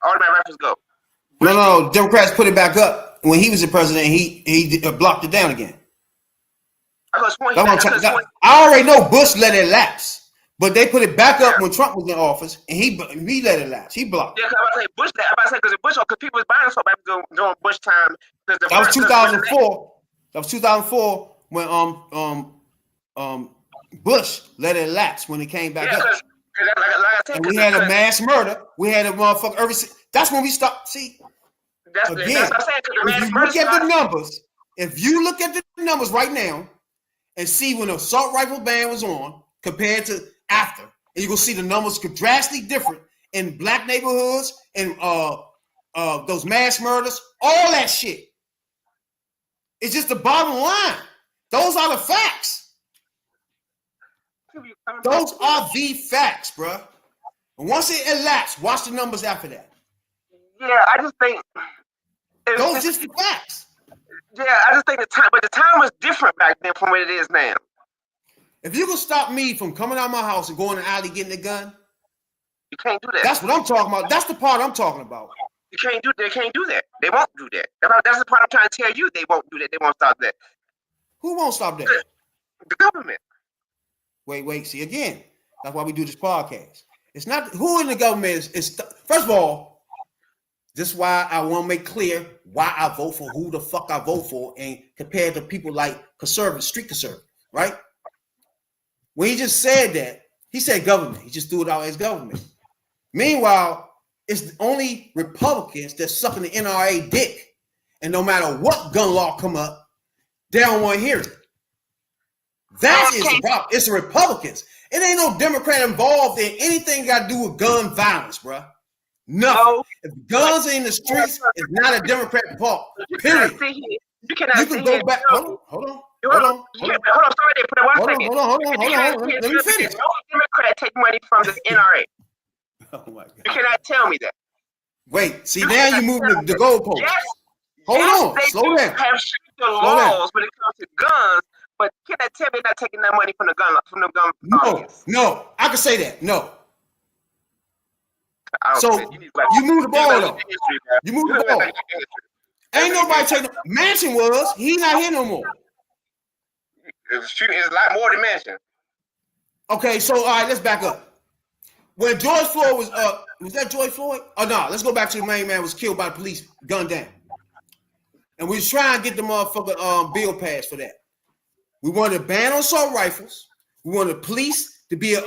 automatic rifles go. No. Democrats put it back up when he was the president. He blocked it down again. I already know Bush let it lapse, but they put it back up when Trump was in office, and he let it lapse. He blocked. Yeah, because because people was buying assault rifles during Bush time. That was 2004. That was 2004 when Bush let it lapse when it came back up. Like I said, and we had a mass murder. We had a motherfucker. That's when we stopped. See, that's what I'm saying. If you look at the numbers right now and see when the assault rifle ban was on compared to after, and you're gonna see the numbers drastically different in black neighborhoods and those mass murders, all that shit. It's just the bottom line. Those are the facts. Those are the facts, bro. And once it elapsed, watch the numbers after that. Yeah, I just think those are just the facts. Yeah, I just think the time was different back then from what it is now. If you can stop me from coming out of my house and going to the alley getting a gun, you can't do that. That's what I'm talking about. That's the part I'm talking about. You can't do. They can't do that. They won't do that. That's the part I'm trying to tell you. They won't do that. They won't stop that. Who won't stop that? The government. Wait. See, again, that's why we do this podcast. It's not who in the government is first of all, this is why I want to make clear why I vote for who the fuck I vote for and compared to people like conservative, street conservative, right? When he just said that, he said government. He just threw it out as government. Meanwhile, it's only Republicans that's sucking the NRA dick. And no matter what gun law come up, they don't want to hear it. That is the problem. It's the Republicans. It ain't no Democrat involved in anything got to do with gun violence, bro. Nothing. No. If guns are in the streets, it's not a Democrat fault. Period. You can go back. Hold on. Sorry, put it 1 second. Hold on. Let me finish. No Democrat take money from the NRA. Oh my God. You cannot tell me that. Wait, see now you moving the goalpost. Yes, Hold on. They Slow down. have stricter laws when it comes to guns, but you cannot tell me not taking that money from the gun. No, I can say that. No. So you move the ball though. You move the ball. Ain't nobody taking. Manchin was. He's not here no more. It's a lot more than Manchin. Okay, so all right, let's back up. When George Floyd was that George Floyd? Oh no, let's go back to the main man was killed by the police, gunned down. And we was trying to get the motherfucker bill passed for that. We wanted a ban on assault rifles. We wanted police to be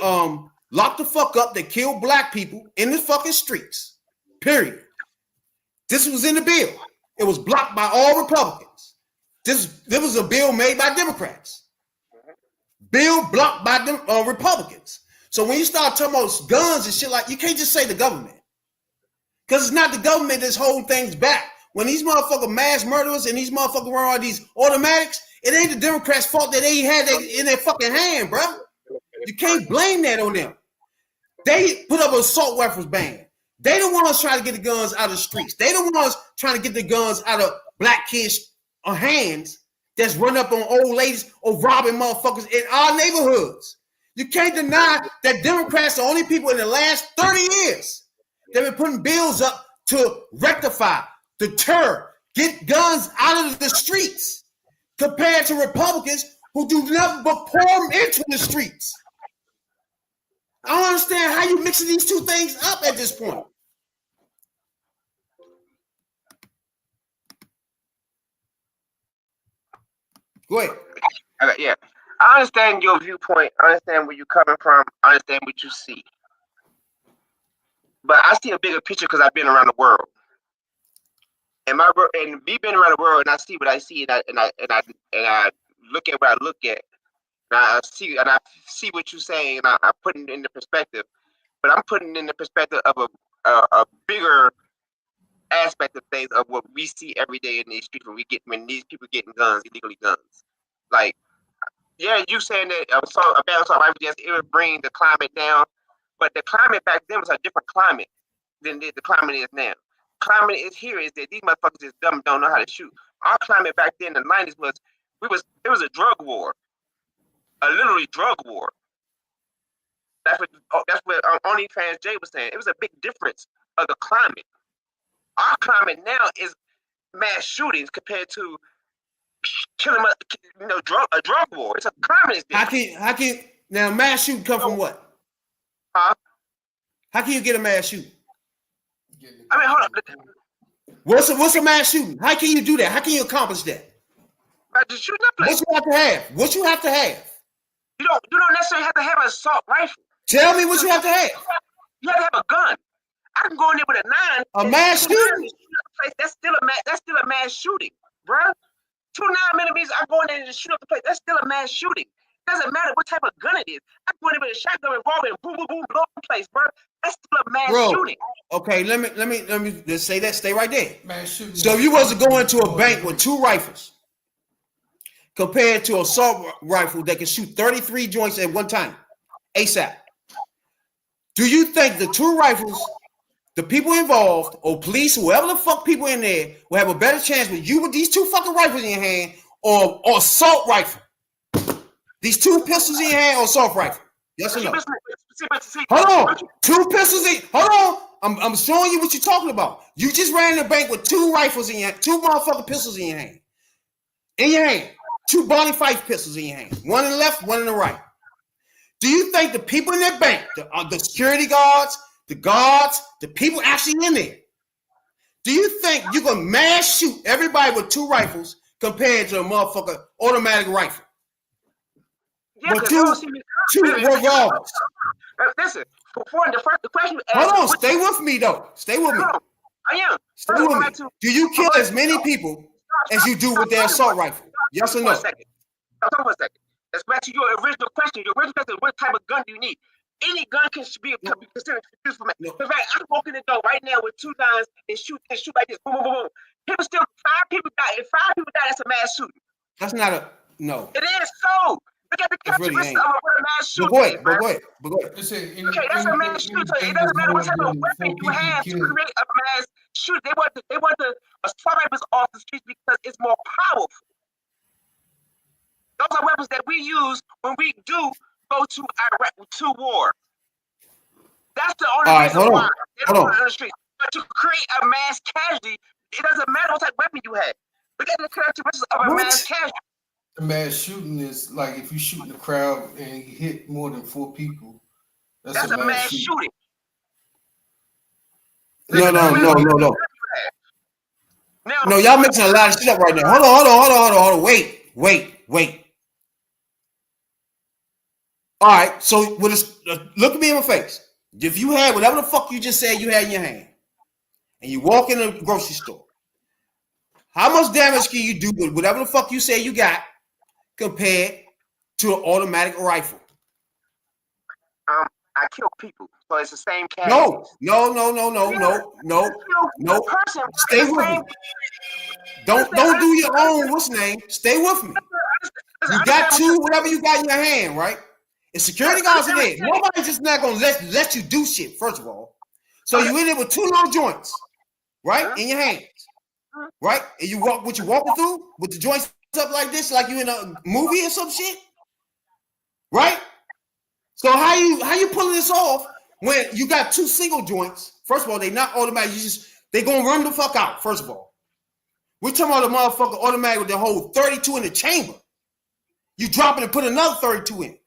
lock the fuck up that killed black people in the fucking streets. Period. This was in the bill. It was blocked by all Republicans. This was a bill made by Democrats. Bill blocked by Republicans. So when you start talking about guns and shit like, you can't just say the government. Because it's not the government that's holding things back. When these motherfucking mass murderers and these motherfuckers run all these automatics, it ain't the Democrats' fault that they had that in their fucking hand, bro. You can't blame that on them. They put up an assault rifles ban. They the ones trying to get the guns out of the streets. They the ones trying to get the guns out of black kids' hands that's run up on old ladies or robbing motherfuckers in our neighborhoods. You can't deny that Democrats are the only people in the last 30 years that have been putting bills up to rectify, deter, get guns out of the streets compared to Republicans who do nothing but pour them into the streets. I don't understand how you mixing these two things up at this point. Go ahead. Yeah. I understand your viewpoint. I understand where you're coming from. I understand what you see. But I see a bigger picture because I've been around the world. And me being around the world, and I see what I see, and I look at what I look at. And I see what you're saying, and I put it in the perspective. But I'm putting it in the perspective of a bigger aspect of things of what we see every day in these streets when these people getting guns, illegally guns. Like, yeah, you saying that a ban on assault rifles, yes, it would bring the climate down, but the climate back then was a different climate than the climate is now. Climate is here is that these motherfuckers is dumb, don't know how to shoot. Our climate back then in the 90s it was a drug war, a literally drug war. That's what OnlyFans Jay was saying. It was a big difference of the climate. Our climate now is mass shootings compared to killing, a drug war. It's a climate is different. How can now mass shooting come from what? Huh? How can you get a mass shooting? I mean, hold up. What's a mass shooting? How can you do that? How can you accomplish that? By just shooting up place. What you have to have? You don't necessarily have to have an assault rifle. Tell me what you have to have. You have to have a gun. I can go in there with a 9. A mass shooting? That's still a mass shooting, bro. 2 9mm, I go in there and just shoot up the place. That's still a mass shooting. Doesn't matter what type of gun it is. I go in there with a shotgun revolver and boom, boom, boom, blow up the place, bro. That's still a mass shooting. Okay, let me just say that. Stay right there. Mass shooting. So if you was to go into a bank with 2 rifles, compared to an assault rifle that can shoot 33 joints at one time, ASAP. Do you think the 2 rifles, the people involved, or police, whoever the fuck people in there, will have a better chance with you with these 2 fucking rifles in your hand, or assault rifle? These 2 pistols in your hand, or assault rifle? Yes or no? Hold on. 2 pistols in. Hold on. I'm showing you what you're talking about. You just ran the bank with 2 rifles in your hand, 2 motherfucking pistols in your hand. In your hand. 2 Barney Fife pistols in your hand, one in the left, one in the right. Do you think the people in that bank, the security guards, the people actually in there, do you think you can mass shoot everybody with 2 rifles compared to a motherfucker automatic rifle? Yeah, But two revolvers. Listen, the question you Hold asked. on, stay with me though. Stay with me. I am. Stay with me. Do you kill as many people as you do with their assault rifle? Yes or no? Stop for a second. Let's back to your original question. Your original question: what type of gun do you need? Any gun can be considered useful. In fact, I can walk in the door right now with 2 guns and shoot like this. Boom, boom, boom, boom. People still 5 people die. If 5 people die, that's a mass shooting. That's not a no. It is so. Look at the characteristics of what a mass shooting. But go ahead. Okay, that's a mass shooting. So it doesn't matter what type of weapon you have to create a mass shooting. They want the assault rifles off the streets because it's more powerful. Those are weapons that we use when we do go to Iraq to war. That's the only reason why they don't go on the street. But to create a mass casualty, it doesn't matter what type of weapon you have. Look at the characteristics of a mass casualty. A mass shooting is like if you shoot in the crowd and you hit more than 4 people. That's a mass shooting. No. No, y'all mixing a lot of shit up right now. Hold on. Wait. All right, so look at me in my face. If you had whatever the fuck you just said you had in your hand, and you walk in a grocery store, how much damage can you do with whatever the fuck you say you got compared to an automatic rifle? I kill people, so it's the same case. No. Stay with me. Don't do your own what's name. Stay with me. You got 2, whatever you got in your hand, right? And security guards in there. Nobody's just not gonna let you do shit, first of all. So you in there with 2 long joints, right? In your hands. Right? And you walking through with the joints up like this, like you in a movie or some shit? Right? So how you pulling this off when you got 2 single joints? First of all, they not automatic. They gonna run the fuck out, first of all. We're talking about a motherfucker automatic with the whole 32 in the chamber. You drop it and put another 32 in.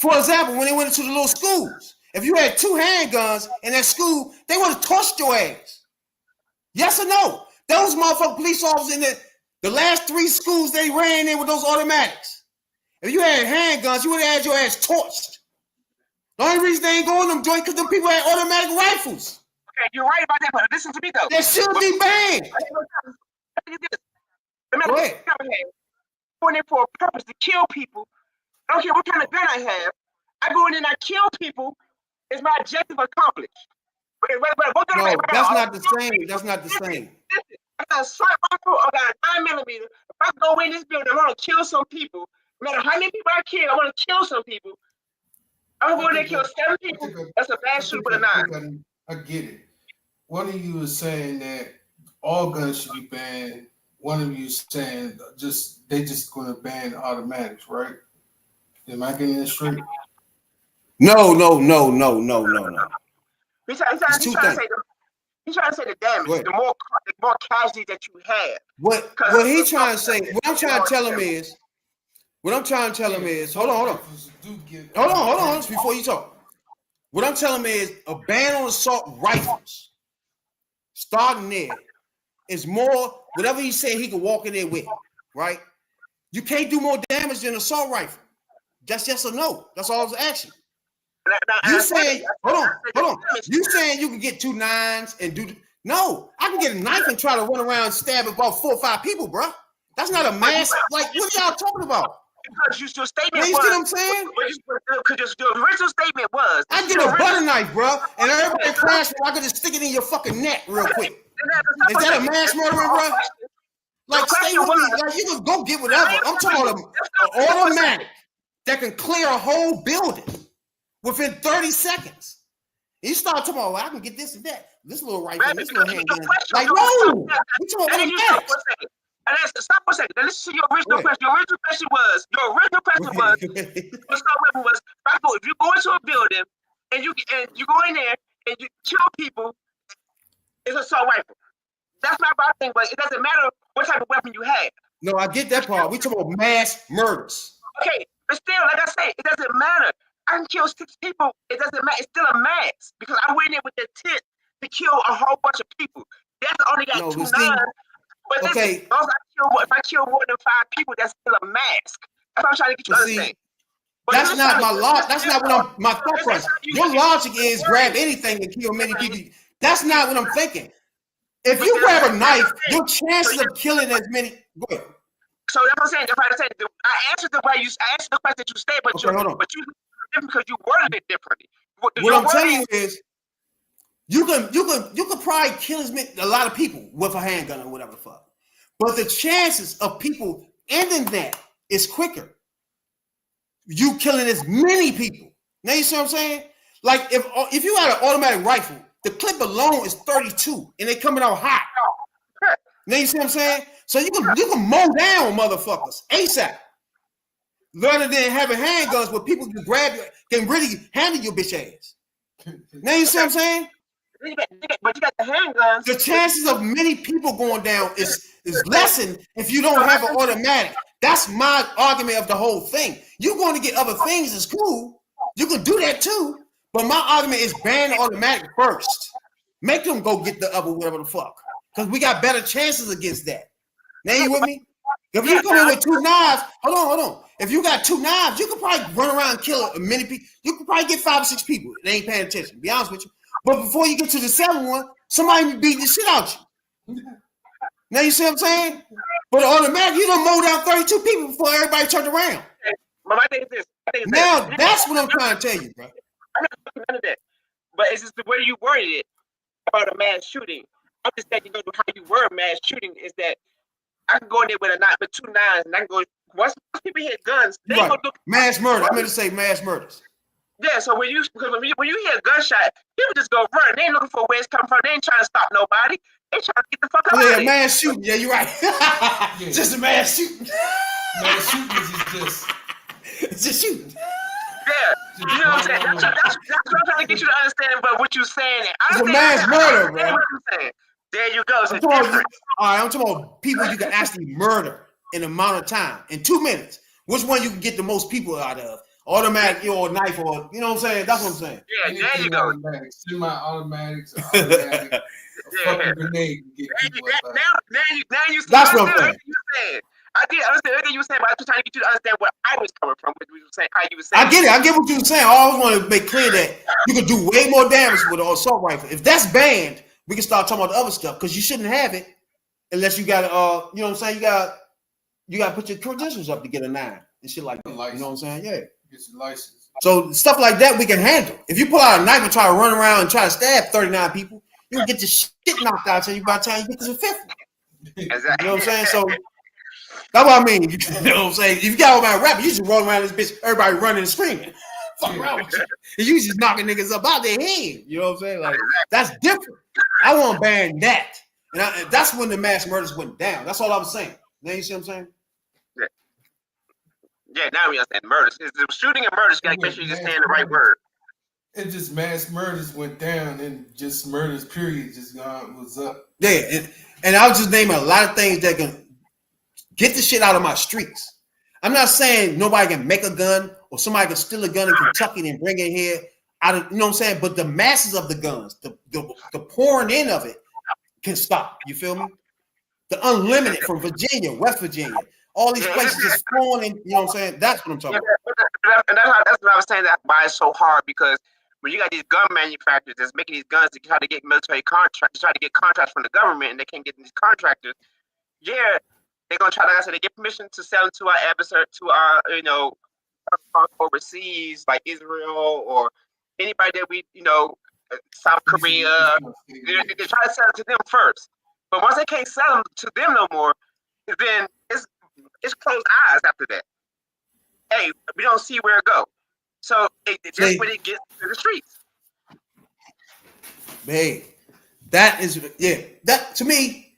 For example, when they went into the little schools, if you had 2 handguns in that school, they would have torched your ass. Yes or no? Those motherfucking police officers in the last 3 schools they ran in with those automatics. If you had handguns, you would have had your ass torched. The only reason they ain't going them joints because them people had automatic rifles. Okay, you're right about that, but listen to me though. That should be banned. Remember, going in for a purpose to kill people. I don't care what kind of gun I have. I go in and I kill people. It's my objective accomplished. No, that's not the same. That's not the same. I got a assault rifle. I got a 9mm. If I go in this building, I want to kill some people. No matter how many people I kill, I want to kill some people. I'm going to kill 7 people. That's a bad shoot with a 9. I get it. One of you is saying that all guns should be banned. One of you is saying they just going to ban automatics, right? Am I getting this straight? No. He's trying to say the damage, the more casualties that you have. What he's trying to say, what I'm trying to tell him is, hold on, before you talk. What I'm telling him is a ban on assault rifles, starting there, is more, whatever he said he could walk in there with, right? You can't do more damage than an assault rifle. Just yes or no. That's all I was asking. You saying, hold on. You saying you can get 2 9s and do no, I can get a knife and try to run around and stab about 4 or 5 people, bro. That's not a mass. Like, what are y'all talking about? Because your statement you see what I'm saying? Because your original statement was I get a butter knife, bro, and everybody crashes. I could just stick it in your fucking neck real quick. Is that a mass murdering, bro? Like, stay with me. Like, you can go get whatever. I'm talking about an automatic that can clear a whole building within 30 seconds. You start talking about, well, I can get this and that. This little rifle, this little handgun. Like, no! You talking about automatics. And stop for a second. Now listen to your original question. Your original question was, if you go into a building and you go in there and you kill people, it's an assault rifle. That's not my thing, but it doesn't matter what type of weapon you have. No, I get that part. We talking about mass murders. Okay, but still, like I say, it doesn't matter. I can kill 6 people. It doesn't matter. It's still a mass because I went in with the intent to kill a whole bunch of people. That's only got No, 2 but see, nines. But listen, okay. if I kill more than 5 people, that's still a mask. That's what I'm trying to get you to But see, understand. But that's you're not trying my to- logic. That's not what my thought process. Your logic is grab anything and kill many people. That's not what I'm thinking. If you grab a knife, your chances of killing as many. Go ahead. So that's what I'm saying. That's what I'm saying. I answered the way I answered the question that you said, but Okay, hold on. but you different because you worded it differently. What I'm telling you is, you can probably kill a lot of people with a handgun or whatever the fuck, but the chances of people ending that is quicker. You killing as many people. Now you see what I'm saying? Like if you had an automatic rifle, the clip alone is 32, and they coming out hot. Now you see what I'm saying? So you can mow down motherfuckers ASAP, rather than having handguns where people can grab you, can really handle your bitch ass. Now you see what I'm saying? But you got the handguns. The chances of many people going down is lessened if you don't have an automatic. That's my argument of the whole thing. You're going to get other things, it's cool. You can do that too. But my argument is ban the automatic first. Make them go get the other whatever the fuck. Because we got better chances against that. Now you with me? If you come in with 2 knives, hold on. If you got 2 knives, you could probably run around and kill many people. You could probably get 5 or 6 people. They ain't paying attention, to be honest with you. But before you get to the 7th one, somebody beat the shit out you. Now you see what I'm saying? But automatic, you done mow down 32 people before everybody turned around. But my thing is this. Now that's what I'm trying to tell you, bro. I'm not talking none of that. But it's just the way you worded it about a mass shooting. I'm just saying, how you word mass shooting is that I can go in there with a knife, with 2 knives, and I can go. Once people hit guns, they Right. go look. Mass murder. I meant to say mass murders. Yeah, so when you hear a gunshot, people just go run. They ain't looking for where it's coming from. They ain't trying to stop nobody. They trying to get the fuck out of Yeah, there. mass shooting. Yeah, you're right. Just a mass shooting. Mass shooting is just It's just shooting. Yeah, you know what I'm saying? That's what I'm trying to get you to understand about what you're saying. It's a mass murder, bro. What you're saying. There you go. It's I'm a talking difference. I'm talking about people you can actually murder in an amount of time, in 2 minutes. Which one you can get the most people out of? Automatic or knife, or you know what I'm saying? That's what I'm saying. Yeah, there you go. automatic, semi-automatics, or automatic, a fucking grenade can get people up out. Now you see That's what I'm everything you said. I did understand everything you were saying, but I was just trying to get you to understand where I was coming from, what you were saying, how you were saying. I get it. I get what you were saying. I always want to make clear that you can do way more damage with an assault rifle. If that's banned, we can start talking about the other stuff, because you shouldn't have it unless you got you know what I'm saying? You got to put your credentials up to get a 9 and shit like that. You know what I'm saying? Yeah. Get your license. So stuff like that we can handle. If you pull out a knife and try to run around and try to stab 39 people, you can get your shit knocked out till you by the time you get to the 5th one. Exactly. You know what I'm saying? So that's what I mean. You know what I'm saying? If you got all my rap, you just roll around this bitch, everybody running and screaming. Fuck around with you. And you just knocking niggas up out their head. You know what I'm saying? Like, that's different. I want to ban that. And that's when the mass murders went down. That's all I was saying. Now you see what I'm saying? Yeah, now we understand murders. It's the shooting and murders. You gotta make sure you're just saying the right word. It just mass murders went down, and just murders period just was up. Yeah, and I'll just name a lot of things that can get the shit out of my streets. I'm not saying nobody can make a gun or somebody can steal a gun in Kentucky and bring it here. You know what I'm saying? But the masses of the guns, the pouring in of it can stop. You feel me? The unlimited from Virginia, West Virginia, all these places just flowing in. You know what I'm saying? That's what I'm talking about. And that's what I was saying. That's why it's so hard, because when you got these gun manufacturers that's making these guns to try to get military contracts, try to get contracts from the government, and they can't get these contractors. Yeah, they're gonna try. Like I said, they get permission to sell them to our adversary, to our overseas, like Israel or anybody that we South Korea. They try to sell it to them first, but once they can't sell them to them no more, then it's closed eyes after that. Hey, we don't see where it go. So just when it gets to the streets. Hey, that is that to me,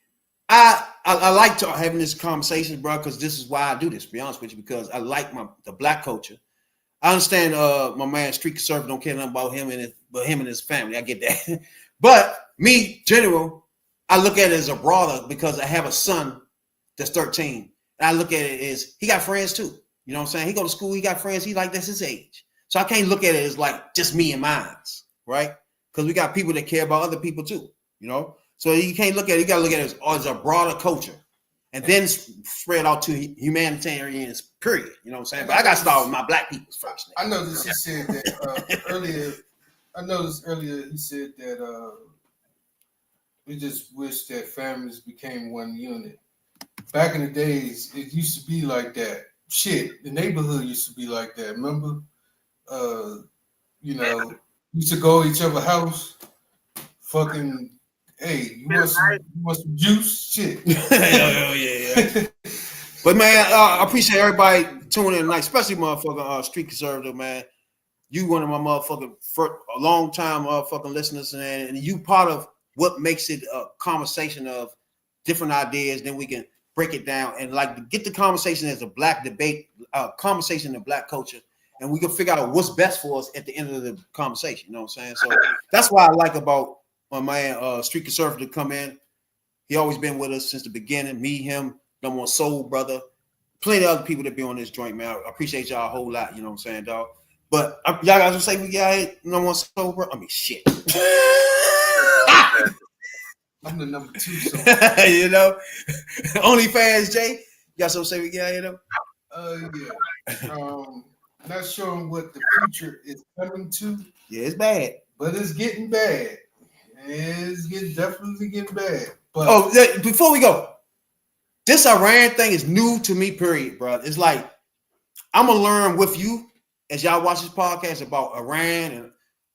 I like to having this conversation, bro, because this is why I do this, to be honest with you, because I like the black culture. I understand my man Street Conservative don't care nothing about him and his family. I get that. But me, general, I look at it as a brother because I have a son that's 13 And I look at it as he got friends too. You know what I'm saying? He go to school, he got friends, he like that's his age. So I can't look at it as like just me and mines, right? Because we got people that care about other people too, you know? So you can't look at it, you gotta look at it as a broader culture. And then spread out to humanitarians, period. You know what I'm saying? But I gotta start with my black people first. I noticed he said that earlier. I noticed earlier he said that we just wish that families became one unit. Back in the days, it used to be like that. Shit, the neighborhood used to be like that. Remember? You know, used to go to each other's house. Fucking, hey, you want some juice? Shit. yeah. But man, I appreciate everybody tuning in tonight, especially motherfucking street conservative, man. You one of my motherfucking a long time motherfucking listeners, and you part of what makes it a conversation of different ideas. Then we can break it down and like get the conversation as a black debate, conversation in black culture, and we can figure out what's best for us at the end of the conversation. You know what I'm saying? So that's why I like about my man street conservative come in. He always been with us since the beginning. Me, him, number one soul brother, plenty of other people that be on this joint, man. I appreciate y'all a whole lot. You know what I'm saying, dog? But y'all guys will say we got number one soul brother. I mean, shit. I'm the number 2. So. You know, OnlyFans, Jay. You got something to say we got here though? Yeah. Not sure what the future is coming to. Yeah, it's bad, but it's getting bad. It's definitely getting bad. But before we go, this Iran thing is new to me. Period, bro. It's like I'm gonna learn with you as y'all watch this podcast about Iran and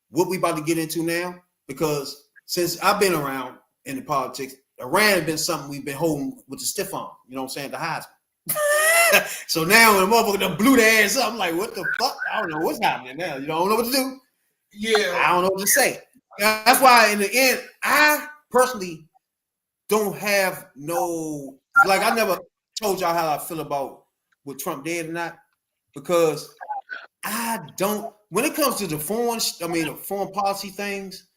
what we about to get into now. Because since I've been around in the politics, Iran has been something we've been holding with the stiff arm. You know what I'm saying? The Heisman. So now when the motherfucker done blew their ass up, I'm like, what the fuck? I don't know what's happening now. You don't know what to do. Yeah, I don't know what to say. That's why in the end, I personally don't have no, like I never told y'all how I feel about what Trump did or not, because I don't, when it comes to the foreign policy things,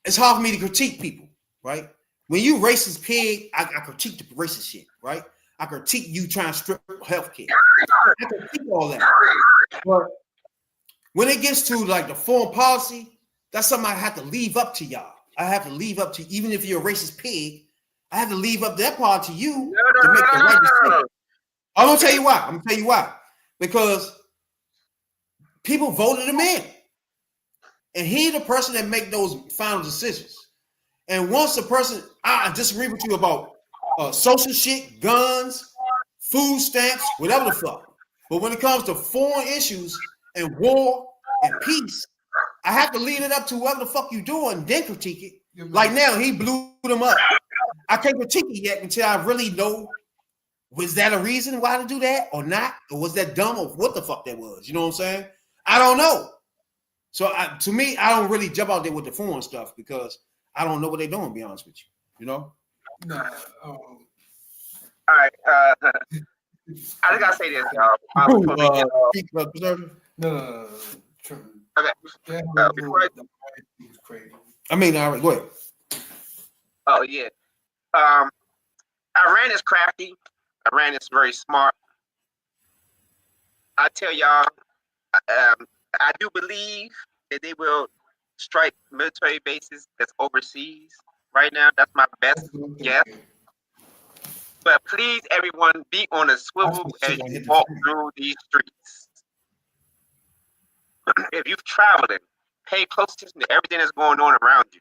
it's hard for me to critique people, right? When you racist pig, I critique the racist shit, right? I critique you trying to strip healthcare. I critique all that. But when it gets to like the foreign policy, that's something I have to leave up to y'all. I have to leave up to, even if you're a racist pig, I have to leave up that part to you to make the right decision. I'm gonna tell you why. Because people voted him in, and he's the person that make those final decisions. And once the person, I disagree with you about social shit, guns, food stamps, whatever the fuck. But when it comes to foreign issues and war and peace, I have to lead it up to whatever the fuck you doing, then critique it. Like now, he blew them up. I can't critique it yet until I really know, was that a reason why to do that or not? Or was that dumb or what the fuck that was? You know what I'm saying? I don't know. So to me, I don't really jump out there with the foreign stuff because I don't know what they're doing, to be honest with you. You know? Nah. All right. I just gotta say this, y'all. No. Okay. I mean, all right, go ahead. Oh yeah. Iran is crafty. Iran is very smart. I tell y'all, I do believe that they will strike military bases that's overseas right now. That's my best guess. But please, everyone, be on a swivel as you walk through these streets. If you've traveled, pay close attention to everything that's going on around you.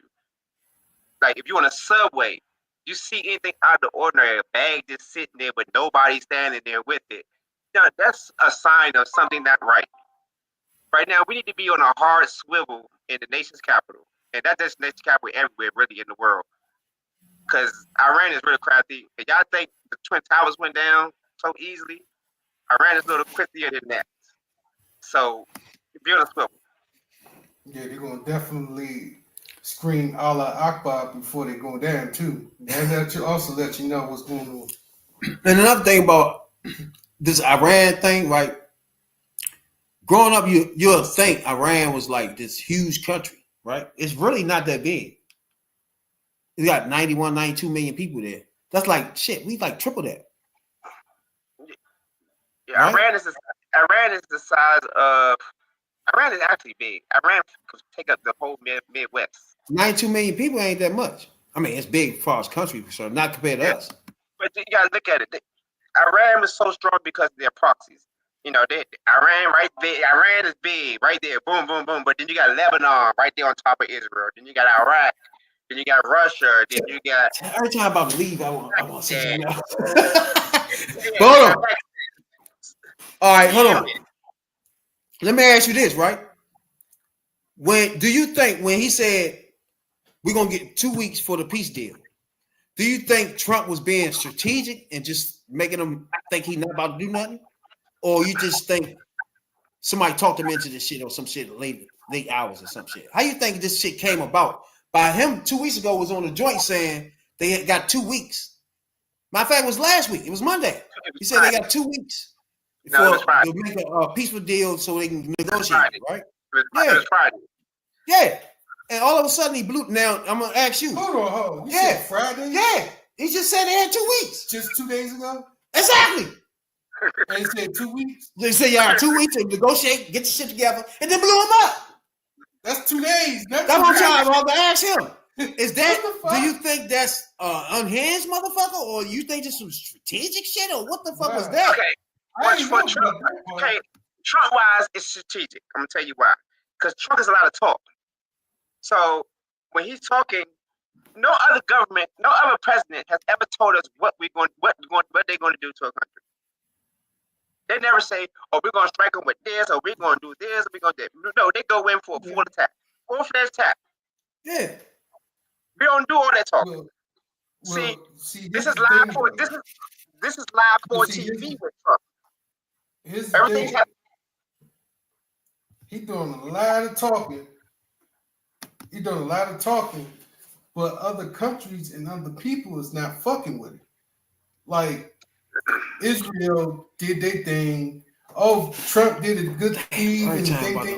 Like if you're on a subway, you see anything out of the ordinary, a bag just sitting there with nobody standing there with it. Now, that's a sign of something not right. Right now, we need to be on a hard swivel in the nation's capital. And that's the nation's capital everywhere, really, in the world. Because Iran is really crafty. And y'all think the Twin Towers went down so easily? Iran is a little quicker than that. So, be on a swivel. Yeah, they're going to definitely scream Allah Akbar before they go down, too. And that should also let you know what's going on. And another thing about this Iran thing, right? Growing up, you'll think Iran was like this huge country, right? It's really not that big. It's got 91, 92 million people there. That's like shit. We like triple that. Yeah, Right? Iran is the size of Iran is actually big. Iran could take up the whole Midwest. 92 million people ain't that much. I mean, it's big as far as country, so not compared to us. But you gotta look at it. Iran was so strong because of their proxies. You know, Iran right there. Iran is big right there. Boom, boom, boom. But then you but Lebanon right there on top of Israel. Then you got Iraq. Then you got Russia. Then you got. Every time I'm about to leave, I want to say something else. Yeah, But hold on. All right, hold on. Let me ask you this, right? Do you think when he said we're gonna get 2 weeks for the peace deal, do you think Trump was being strategic and just making them think he's not about to do nothing? Or you just think somebody talked him into this shit or some shit late hours or some shit? How you think this shit came about? By him 2 weeks ago was on the joint saying they had got 2 weeks. Matter of fact, it was last week. It was Monday. He said they got 2 weeks to make a peaceful deal so they can negotiate, right? It was Friday. Yeah. And all of a sudden he blew. Now I'm gonna ask you. Hold on. You said Friday? Yeah. He just said they had 2 weeks. Just 2 days ago? Exactly. And he said 2 weeks? They said y'all 2 weeks to negotiate, get the shit together, and then blew him up. That's 2 days. That's what I'm trying to ask him. Is that, do you think that's unhinged motherfucker, or you think just some strategic shit, or what the fuck was that? Okay. Trump wise, it's strategic. I'm gonna tell you why. Because Trump is a lot of talk. So when he's talking, no other government, no other president has ever told us what they're going to do to a country. They never say, "Oh, we're going to strike them with this, or we're going to do this, or we're going to do that." No, they go in for a full attack, full-fledged attack. Yeah. We don't do all that talking. See, this is live for this is live for TV with Trump. Everything's happening. He's doing a lot of talking. But other countries and other people is not fucking with it. Like Israel did their thing. Oh, Trump did a good thing.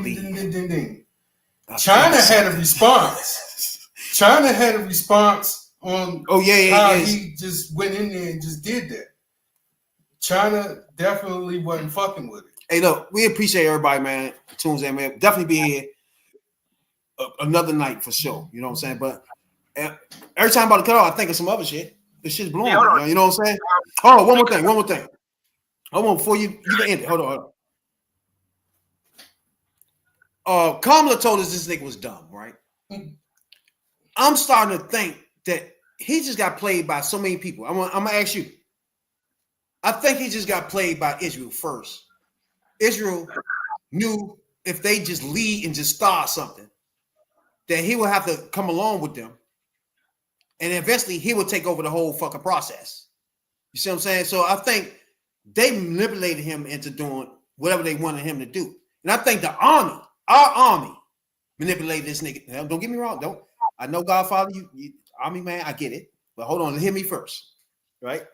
Ding. China had a response. On how he just went in there and just did that. China definitely wasn't fucking with it. Hey, look, we appreciate everybody, man. Tunes in, man. Definitely be here another night for sure. You know what I'm saying? But every time I'm about to cut off, I think of some other shit. This shit's blowing me. You know what I'm saying? Oh, one more thing. Hold on, before you can end it. Hold on. Kamala told us this nigga was dumb, right? I'm starting to think that he just got played by so many people. I'm gonna ask you. I think he just got played by Israel first. Israel knew if they just lead and just start something, that he would have to come along with them. And eventually he would take over the whole fucking process. You see what I'm saying? So I think they manipulated him into doing whatever they wanted him to do. And I think our army, manipulated this nigga. Now, don't get me wrong. I know Godfather, you army man, I get it. But hold on, hear me first. Right?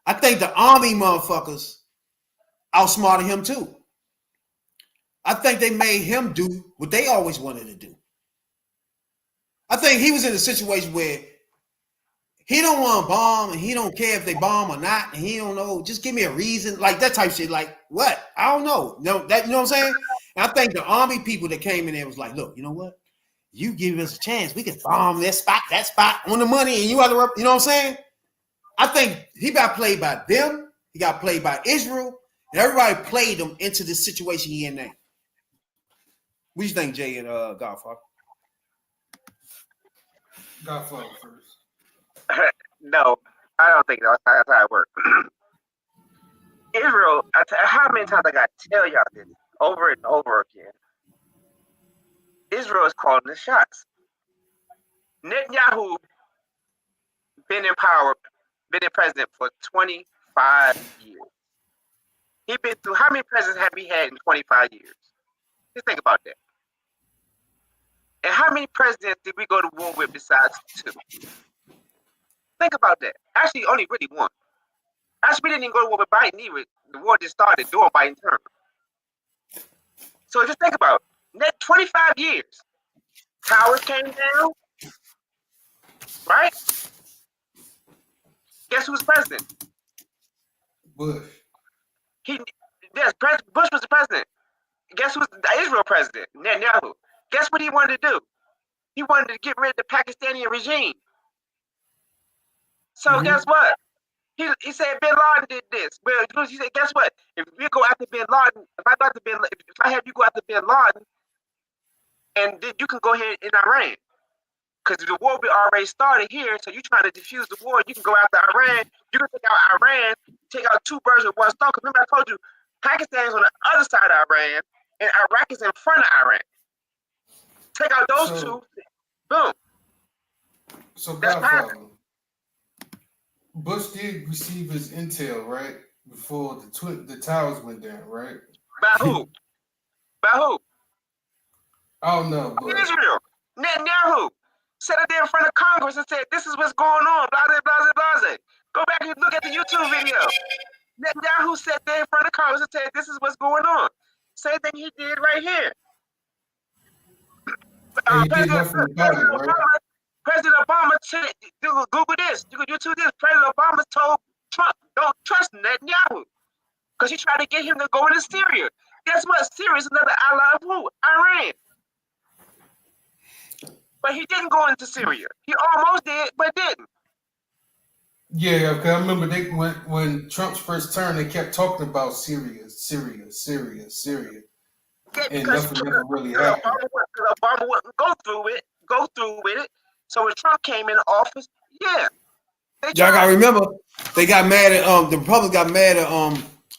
I think the army motherfuckers outsmarted him too. I think they made him do what they always wanted to do. I think he was in a situation where he don't want to bomb and he don't care if they bomb or not, and he don't know. Just give me a reason, like that type of shit. Like what? I don't know. No, that you know what I'm saying? And I think the army people that came in there was like, look, you know what? You give us a chance, we can bomb that spot on the money, and you know what I'm saying? I think he got played by them. He got played by Israel, and everybody played him into this situation he in now. What do you think, Jay and Godfather? Godfather first. No, I don't think that's how it works. Israel, how many times I got to tell y'all this over and over again? Israel is calling the shots. Netanyahu been in power, been in president for 25 years. He been through, how many presidents have we had in 25 years? Just think about that. And how many presidents did we go to war with besides 2? Think about that. Actually, only really 1. Actually, we didn't even go to war with Biden either. The war just started during Biden's term. So just think about it. 25 years. Towers came down, right? Guess who's president? Bush. Yes, Bush was the president. Guess who's the Israel president? Netanyahu. Guess what he wanted to do? He wanted to get rid of the Pakistani regime. So guess what? He said Bin Laden did this. Well, he said, guess what? If we go after Bin Laden, if I have you go after Bin Laden, and then you can go ahead in Iran. Because the war be already started here, so you trying to defuse the war. You can go after Iran. You can take out Iran, take out two birds with one stone. Because remember, I told you, Pakistan is on the other side of Iran, and Iraq is in front of Iran. Take out those two, boom. So, Godfather, Bush did receive his intel, right? Before the towers went down, right? By who? By who? I don't know. But Israel. Netanyahu sat up there in front of Congress and said, this is what's going on, blase, blase, blase. Go back and look at the YouTube video. Netanyahu sat there in front of Congress and said, this is what's going on. Same thing he did right here. President Obama said, Google this, YouTube this. President Obama told Trump, don't trust Netanyahu. Because he tried to get him to go into Syria. Guess what? Syria is another ally of who? Iran. But he didn't go into Syria. He almost did, but didn't. Yeah, because I remember when Trump's first term, they kept talking about Syria. Yeah, and nothing never really happened. Because Obama wouldn't go through with it. So when Trump came in office, yeah. Y'all gotta remember, they got mad at the Republicans got mad at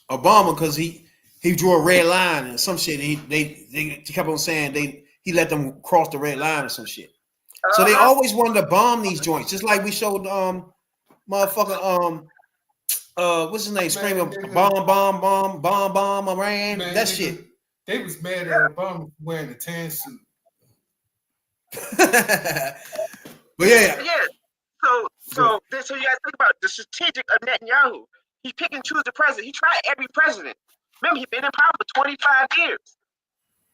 Obama because he drew a red line and some shit. And they kept on saying he let them cross the red line or some shit. So they always wanted to bomb these joints, just like we showed motherfucker what's his name screaming bomb Iran. Man, that shit. They was mad at Obama wearing a tan suit. But yeah. So you guys think about the strategic of Netanyahu. He pick and choose the president. He tried every president. Remember, he's been in power for 25 years.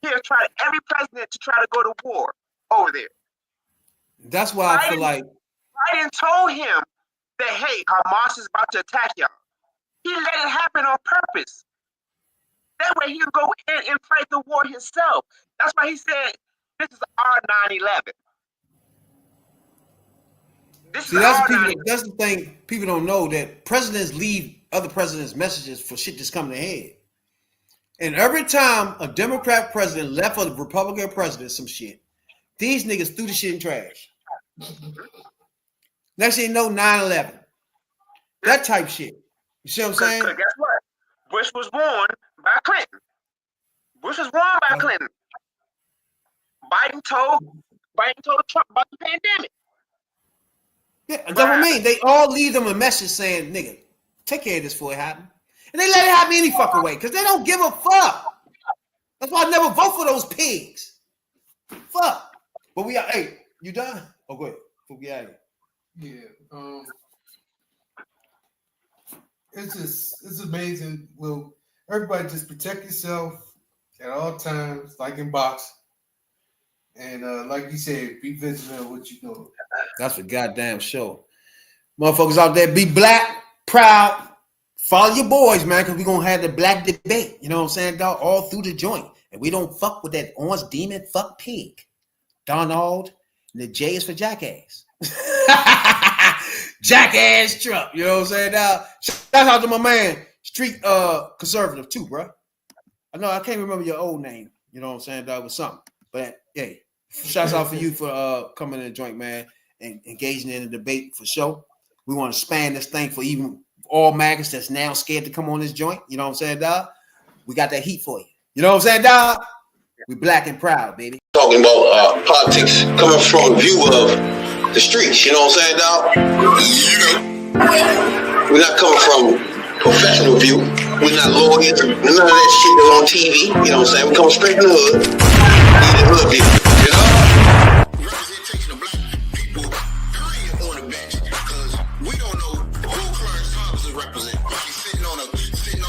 He has tried every president to try to go to war over there. That's why I feel like Biden told him that, hey, Hamas is about to attack y'all. He let it happen on purpose. That way he can go in and fight the war himself. That's why he said, this is our 9/11. See, that's the thing people don't know, that presidents leave other presidents messages for shit that's coming ahead. And every time a Democrat president left for the Republican president some shit, these niggas threw the shit in trash. Next thing you know, 9/11. That type shit. You see what I'm saying? Because guess what? Bush was warned by Clinton. Biden told Trump about the pandemic. Yeah, that's what I mean. They all leave them a message saying, nigga, take care of this before it happen. And they let it happen any fucking way because they don't give a fuck. That's why I never vote for those pigs. Fuck. But we are, hey, you done? Oh, go ahead. We out here. Yeah. It's amazing. Well, everybody just protect yourself at all times, like in boxing. And like you said, be vigilant of what you're doing. That's a goddamn show. Motherfuckers out there, be black, proud. Follow your boys, man, because we're going to have the black debate. You know what I'm saying, dog? All through the joint. And we don't fuck with that orange demon fuck pig. Donald, and the J is for jackass. Jackass Trump. You know what I'm saying, dog? Shout out to my man, Street Conservative, too, bro. I know I can't remember your old name. You know what I'm saying, dog? With something. But, hey, shouts out for you for coming in the joint, man, and engaging in the debate for sure. We want to span this thing for even all maggots that's now scared to come on this joint. You know what I'm saying, dog? We got that heat for you. You know what I'm saying, dog? We black and proud, baby. Talking about politics coming from a view of the streets. You know what I'm saying, dog? We're not coming from professional view. We're not lawyers. None of that shit that's on TV. You know what I'm saying? We come straight from the hood. We the hood view. You know? Representation of black people on the bench, because we don't know who Clarence Thomas is representing. Sitting